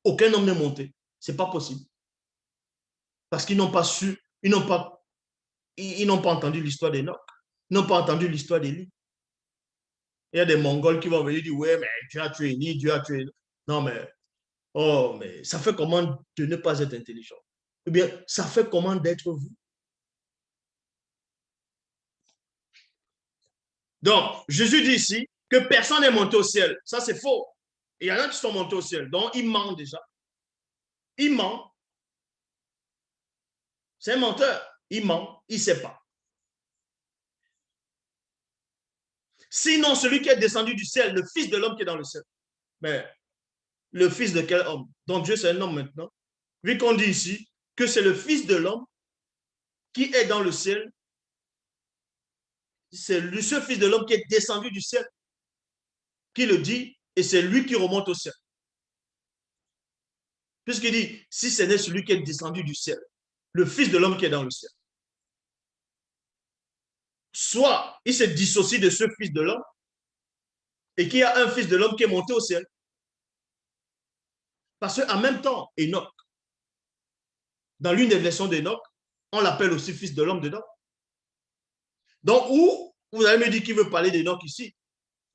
Aucun homme n'est monté. Ce n'est pas possible. Parce qu'ils n'ont pas su, ils n'ont pas entendu l'histoire d'Enoch. Ils n'ont pas entendu l'histoire d'Élie. Il y a des Mongols qui vont venir dire ouais, mais Dieu a tué Élie, Dieu a tué. Non, mais oh, mais ça fait comment de ne pas être intelligent? Eh bien, ça fait comment d'être vous? Donc, Jésus dit ici que personne n'est monté au ciel. Ça, c'est faux. Et il y en a qui sont montés au ciel. Donc, il ment déjà. Il ment. C'est un menteur. Il ment. Il ne sait pas. Sinon, celui qui est descendu du ciel, le Fils de l'homme qui est dans le ciel. Mais le Fils de quel homme? Donc, Dieu, c'est un homme maintenant. Vu qu'on dit ici que c'est le Fils de l'homme qui est dans le ciel, c'est ce Fils de l'homme qui est descendu du ciel qui le dit, et c'est lui qui remonte au ciel. Puisqu'il dit, si ce n'est celui qui est descendu du ciel, le Fils de l'homme qui est dans le ciel. Soit il se dissocie de ce Fils de l'homme et qu'il y a un Fils de l'homme qui est monté au ciel. Parce qu'en même temps, Enoch, dans l'une des versions d'Enoch, on l'appelle aussi Fils de l'homme dedans. Donc, où vous allez me dire qu'il veut parler d'Enoch ici?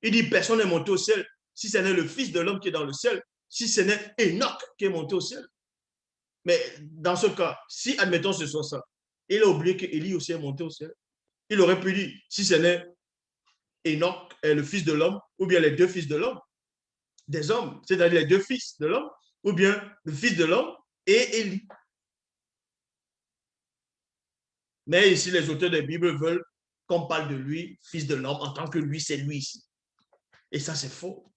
Il dit, personne n'est monté au ciel si ce n'est le Fils de l'homme qui est dans le ciel, si ce n'est Enoch qui est monté au ciel. Mais dans ce cas, si, admettons, ce soit ça, il a oublié qu'Élie aussi est monté au ciel. Il aurait pu dire, si ce n'est Enoch, le fils de l'homme, ou bien les deux fils de l'homme, des hommes, c'est-à-dire les deux fils de l'homme, ou bien le fils de l'homme et Élie. Mais ici, les auteurs des Bibles veulent qu'on parle de lui, fils de l'homme, en tant que lui, c'est lui ici. Et ça, c'est faux.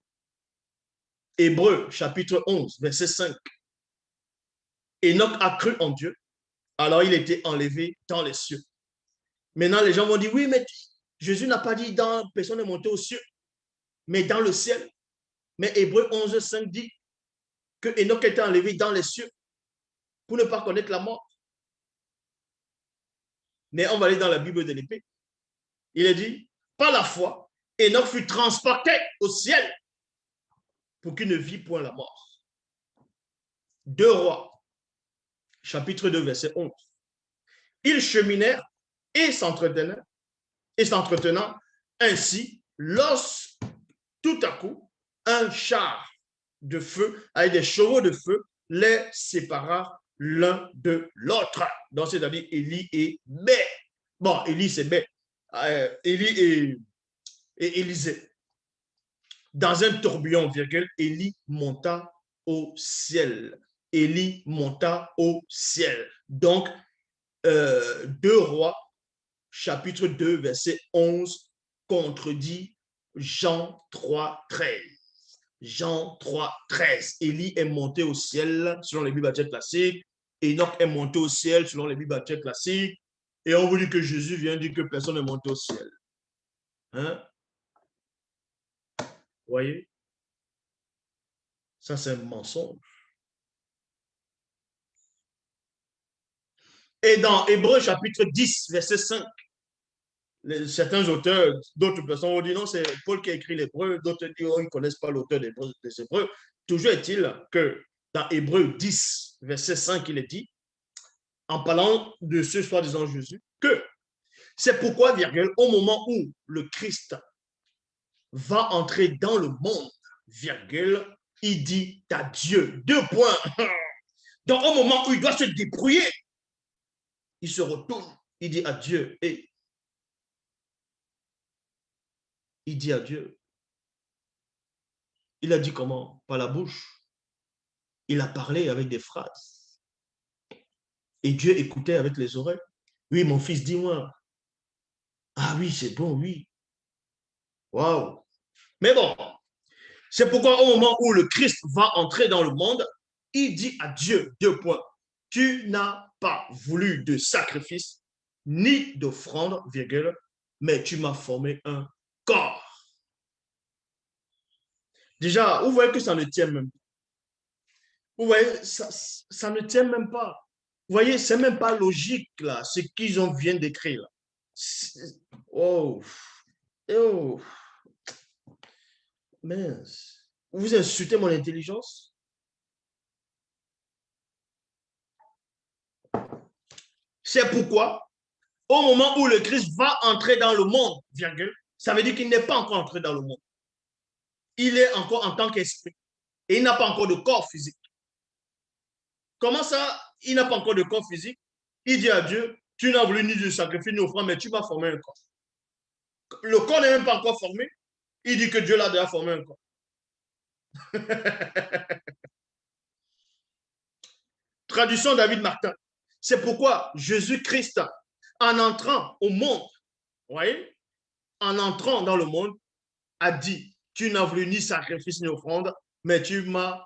Hébreux, chapitre 11, verset 5. Enoch a cru en Dieu, alors il était enlevé dans les cieux. Maintenant, les gens vont dire, oui, mais Jésus n'a pas dit dans personne n'est monté aux cieux, mais dans le ciel. Mais Hébreux 11, 5 dit que Enoch était enlevé dans les cieux pour ne pas connaître la mort. Mais on va aller dans la Bible de l'épée. Il est dit, par la foi, Enoch fut transporté au ciel pour qu'il ne vit point la mort. 2 Rois, chapitre 2, verset 11. Ils cheminèrent et s'entretenant ainsi, lorsque tout à coup, un char de feu avec des chevaux de feu les sépara l'un de l'autre. Donc, c'est-à-dire Élie et Bé. Bon, Élie, c'est Bé. Élie et Élisée. Dans un tourbillon, virgule, Élie monta au ciel. Élie monta au ciel. Donc, 2 Rois, chapitre 2, verset 11, contredit Jean 3, 13. Jean 3, 13. Élie est monté au ciel selon les Bibles classiques. Enoch est monté au ciel selon les Bibles classiques. Et on vous dit que Jésus vient dire que personne n'est monté au ciel. Hein? Vous voyez? Ça, c'est un mensonge. Et dans Hébreux chapitre 10, verset 5, certains auteurs, d'autres personnes ont dit non, c'est Paul qui a écrit l'Hébreu, d'autres disent oh, ils ne connaissent pas l'auteur des Hébreux. Toujours est-il que dans Hébreux 10, verset 5, il est dit, en parlant de ce soi-disant Jésus, que c'est pourquoi, virgule, au moment où le Christ va entrer dans le monde, virgule, il dit à Dieu, 2 points. Donc, au moment où il doit se débrouiller, il se retourne Il dit à Dieu, et il dit à Dieu, il a dit comment? Par la bouche. Il a parlé avec des phrases. Et Dieu écoutait avec les oreilles. Oui, mon fils, dis-moi. Ah oui, c'est bon, oui. Waouh. Mais bon, c'est pourquoi au moment où le Christ va entrer dans le monde, il dit à Dieu, deux points, tu n'as pas voulu de sacrifice, ni d'offrande, virgule, mais tu m'as formé un corps. Déjà, vous voyez que ça ne tient même pas. Vous voyez, ça ne tient même pas. Vous voyez, c'est même pas logique, là, ce qu'ils ont viennent d'écrire. Oh, oh, mince. Vous insultez mon intelligence? C'est pourquoi, au moment où le Christ va entrer dans le monde, virgule, ça veut dire qu'il n'est pas encore entré dans le monde. Il est encore en tant qu'esprit. Et il n'a pas encore de corps physique. Comment ça, il n'a pas encore de corps physique? Il dit à Dieu, tu n'as voulu ni de sacrifice ni offrande, mais tu m'as formé un corps. Le corps n'est même pas encore formé. Il dit que Dieu l'a déjà formé un corps. Traduction David Martin. C'est pourquoi Jésus-Christ, en entrant au monde, vous voyez, en entrant dans le monde, a dit, tu n'as voulu ni sacrifice ni offrande, mais tu m'as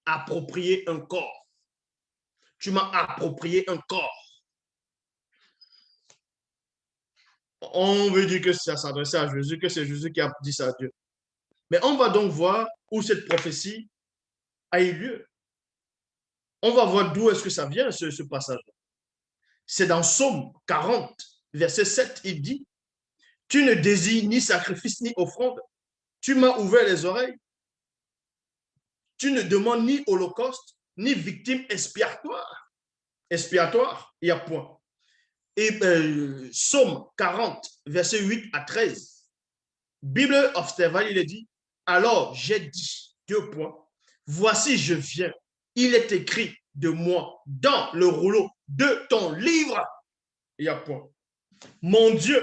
approprié un corps. Tu m'as approprié un corps. On veut dire que ça s'adressait à Jésus, que c'est Jésus qui a dit ça à Dieu. Mais on va donc voir où cette prophétie a eu lieu. On va voir d'où est-ce que ça vient, ce passage-là. C'est dans Psaume 40, verset 7, il dit, tu ne désires ni sacrifice ni offrande. Tu m'as ouvert les oreilles. Tu ne demandes ni holocauste, ni victime expiatoire. Expiatoire, il y a point. Et Psaume 40, verset 8 à 13. Bible of Stefan, il est dit, alors j'ai dit, deux points, voici je viens. Il est écrit de moi dans le rouleau de ton livre. Il y a point. Mon Dieu,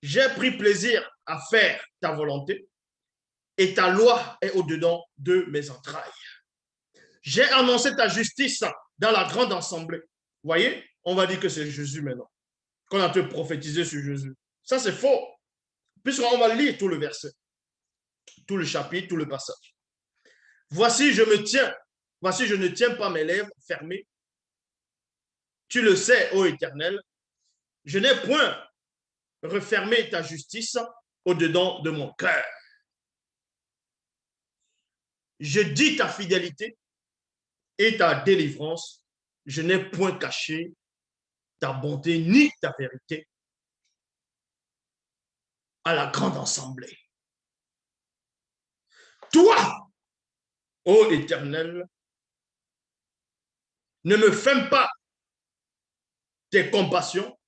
j'ai pris plaisir à faire ta volonté et ta loi est au-dedans de mes entrailles. J'ai annoncé ta justice dans la grande assemblée. Vous voyez, on va dire que c'est Jésus maintenant, qu'on a te prophétisé sur Jésus. Ça, c'est faux, puisqu'on va lire tout le verset, tout le chapitre, tout le passage. Voici, je me tiens. Voici, je ne tiens pas mes lèvres fermées. Tu le sais, ô Éternel, je n'ai point refermé ta justice au-dedans de mon cœur. Je dis ta fidélité et ta délivrance. Je n'ai point caché ta bonté ni ta vérité à la grande assemblée. Toi, ô Éternel, ne me ferme pas tes compassions,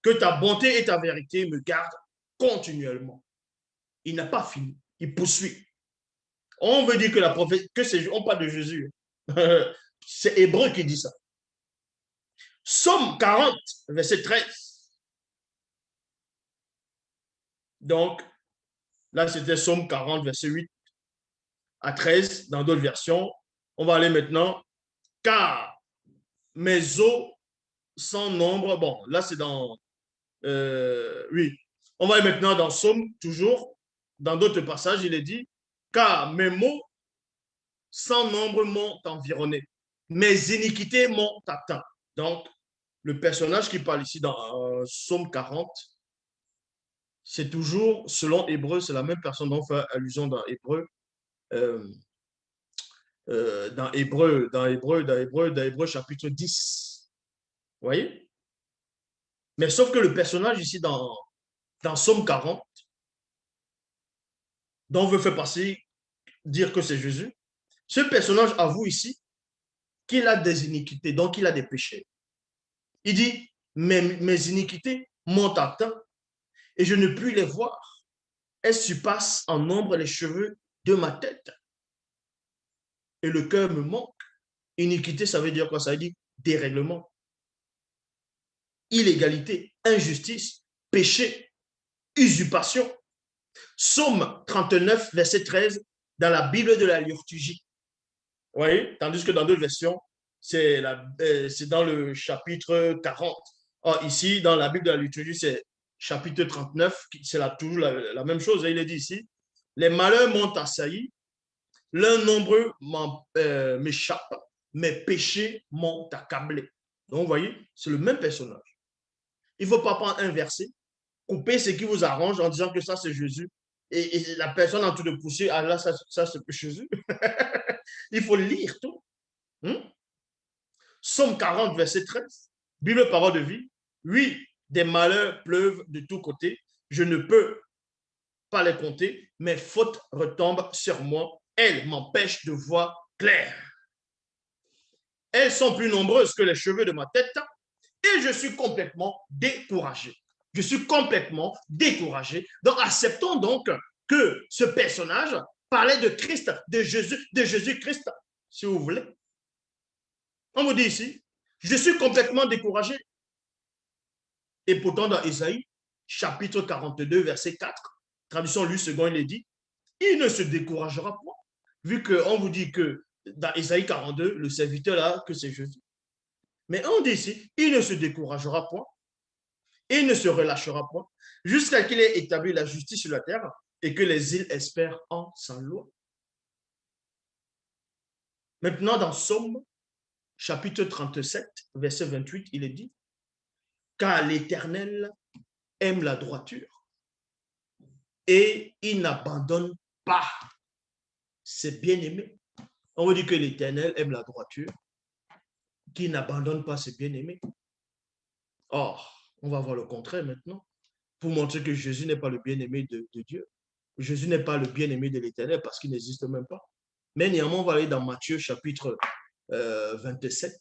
que ta bonté et ta vérité me gardent continuellement. Il n'a pas fini, il poursuit. On veut dire que la prophète, que c'est, on parle de Jésus. C'est Hébreu qui dit ça. Psaume 40, verset 13. Donc, là, c'était Psaume 40, verset 8 à 13, dans d'autres versions. On va aller maintenant. Car mes os sans nombre, bon, là, c'est dans... oui, on va aller maintenant dans Psaume, toujours. Dans d'autres passages, il est dit, car mes mots sans nombre m'ont environné. Mes iniquités m'ont atteint. Donc, le personnage qui parle ici dans Psaume 40, c'est toujours, selon Hébreu, c'est la même personne dont on fait allusion dans Hébreu, euh, dans Hébreu chapitre 10. Vous voyez? Mais sauf que le personnage ici dans Psaume 40, dont on veut faire passer, dire que c'est Jésus, ce personnage avoue ici qu'il a des iniquités, donc il a des péchés. Il dit, mes iniquités m'ont atteint et je ne puis les voir. Elles surpassent en nombre les cheveux de ma tête. Et le cœur me manque. Iniquité, ça veut dire quoi? Ça veut dire dérèglement. illégalité, injustice, péché, usurpation. Psaume 39, verset 13, dans la Bible de la liturgie. Vous voyez? Tandis que dans d'autres versions, c'est dans le chapitre 40. Or, ici, dans la Bible de la liturgie, c'est chapitre 39, c'est toujours la même chose. Il est dit ici, les malheurs m'ont assailli, l'un nombreux m'échappe, mes péchés m'ont accablé. Donc, vous voyez, c'est le même personnage. Il ne faut pas prendre un verset, couper ce qui vous arrange en disant que ça, c'est Jésus. Et la personne en train de pousser, ah là, ça c'est Jésus. Il faut lire tout. Somme 40, verset 13. Bible, parole de vie. Oui, des malheurs pleuvent de tous côtés. Je ne peux pas les compter. Mes fautes retombent sur moi. Elles m'empêchent de voir clair. Elles sont plus nombreuses que les cheveux de ma tête et je suis complètement découragé. Je suis complètement découragé. Donc, acceptons donc que ce personnage parlait de Christ, de Jésus-Christ, si vous voulez. On vous dit ici, je suis complètement découragé. Et pourtant, dans Ésaïe, chapitre 42, verset 4, traduction Louis II, il est dit, il ne se découragera pas. Vu qu'on vous dit que dans Ésaïe 42, le serviteur là, que c'est Jésus. Mais on dit ici, il ne se découragera point, il ne se relâchera point, jusqu'à qu'il ait établi la justice sur la terre et que les îles espèrent en sa loi. Maintenant, dans Somme, chapitre 37, verset 28, il est dit, car l'Éternel aime la droiture et il n'abandonne pas ses bien-aimés. On veut dire que l'Éternel aime la droiture, qu'il n'abandonne pas ses bien-aimés. Or, on va voir le contraire maintenant, pour montrer que Jésus n'est pas le bien-aimé de Dieu. Jésus n'est pas le bien-aimé de l'Éternel parce qu'il n'existe même pas. Mais néanmoins, on va aller dans Matthieu chapitre 27,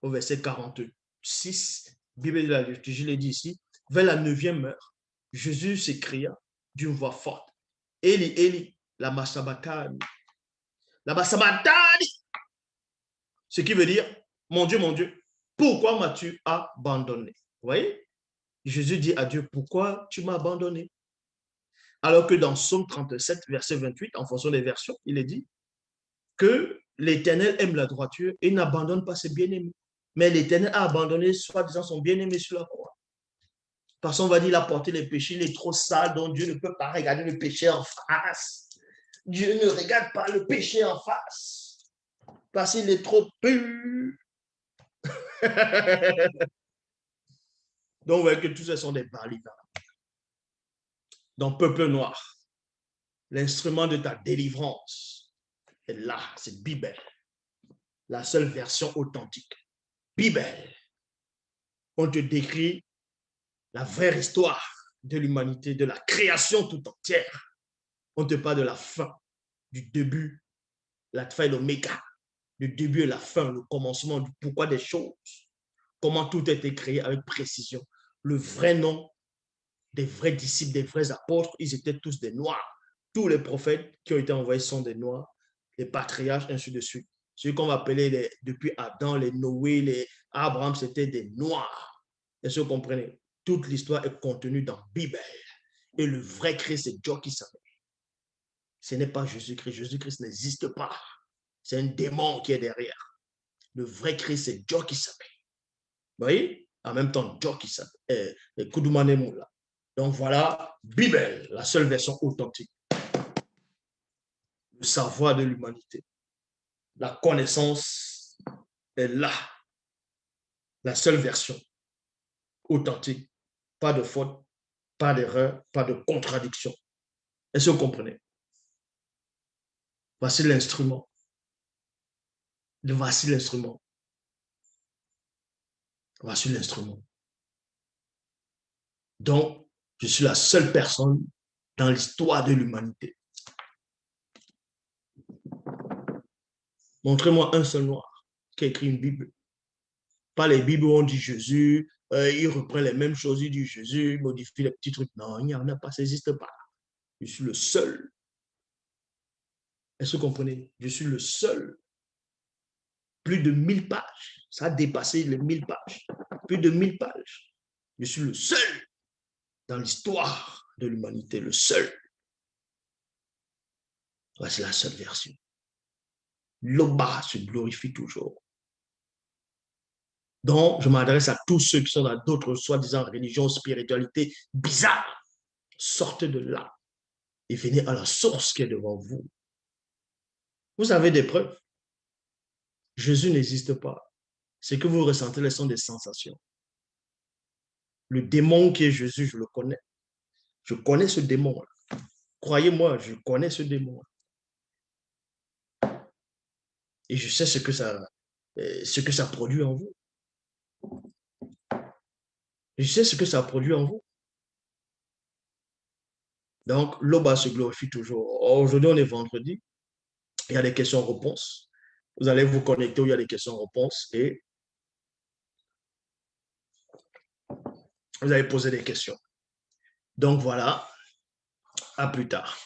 au verset 46, Bible de la liturgie, il est dit ici, vers la 9e heure, Jésus s'écria d'une voix forte, Eli, Eli, lama sabachthani. Lama sabachthani. Ce qui veut dire, mon Dieu, pourquoi m'as-tu abandonné? Vous voyez? Jésus dit à Dieu, pourquoi tu m'as abandonné? Alors que dans Psaume 37, verset 28, en fonction des versions, il est dit que l'Éternel aime la droiture et n'abandonne pas ses bien-aimés. Mais l'Éternel a abandonné, soi-disant, son bien-aimé sur la croix. Parce qu'on va dire, il a porté les péchés, il est trop sale, donc Dieu ne peut pas regarder le péché en face. Dieu ne regarde pas le péché en face. Parce qu'il est trop pur. Donc, vous voyez que tous ces sont des balivernes. Dans Peuple Noir, l'instrument de ta délivrance est là, c'est Bible. La seule version authentique. Bible. On te décrit la vraie histoire de l'humanité, de la création tout entière. On te parle de la fin, du début, la fin et l'oméga, le début et la fin, le commencement, du pourquoi des choses, comment tout a été créé avec précision. Le vrai nom des vrais disciples, des vrais apôtres, ils étaient tous des Noirs. Tous les prophètes qui ont été envoyés sont des Noirs, les patriarches, ainsi de suite. Ceux qu'on va appeler depuis Adam, les Noé, les Abraham, c'était des Noirs. Est-ce que vous comprenez? Toute l'histoire est contenue dans la Bible. Et le vrai Christ, c'est Dieu qui s'appelle. Ce n'est pas Jésus-Christ. Jésus-Christ n'existe pas. C'est un démon qui est derrière. Le vrai Christ, c'est Dieu qui s'appelle. Vous voyez? En même temps, Dieu qui s'appelle. Donc voilà, Bible, la seule version authentique. Le savoir de l'humanité. La connaissance est là. La seule version authentique. Pas de faute, pas d'erreur, pas de contradiction. Est-ce que vous comprenez? Voici l'instrument. Voici l'instrument. Voici l'instrument. Donc, je suis la seule personne dans l'histoire de l'humanité. Montrez-moi un seul noir qui a écrit une Bible. Pas les Bibles où on dit Jésus, il reprend les mêmes choses, il dit Jésus, il modifie les petits trucs. Non, il n'y en a pas, ça n'existe pas. Je suis le seul. Est-ce que vous comprenez? Je suis le seul. Plus de 1000 pages. Ça a dépassé les 1000 pages. Plus de 1000 pages. Je suis le seul dans l'histoire de l'humanité, le seul. Ouais, c'est la seule version. L'Oba se glorifie toujours. Donc, je m'adresse à tous ceux qui sont dans d'autres soi-disant religions, spiritualités bizarres. Sortez de là et venez à la source qui est devant vous. Vous avez des preuves. Jésus n'existe pas. Ce que vous ressentez, ce sont des sensations. Le démon qui est Jésus, je le connais. Je connais ce démon. Croyez-moi, je connais ce démon. Et je sais ce que ça produit en vous. Je sais ce que ça produit en vous. Donc, l'Oba se glorifie toujours. Aujourd'hui, on est vendredi. Il y a des questions-réponses. Vous allez vous connecter où il y a des questions-réponses et vous allez poser des questions. Donc, voilà. À plus tard.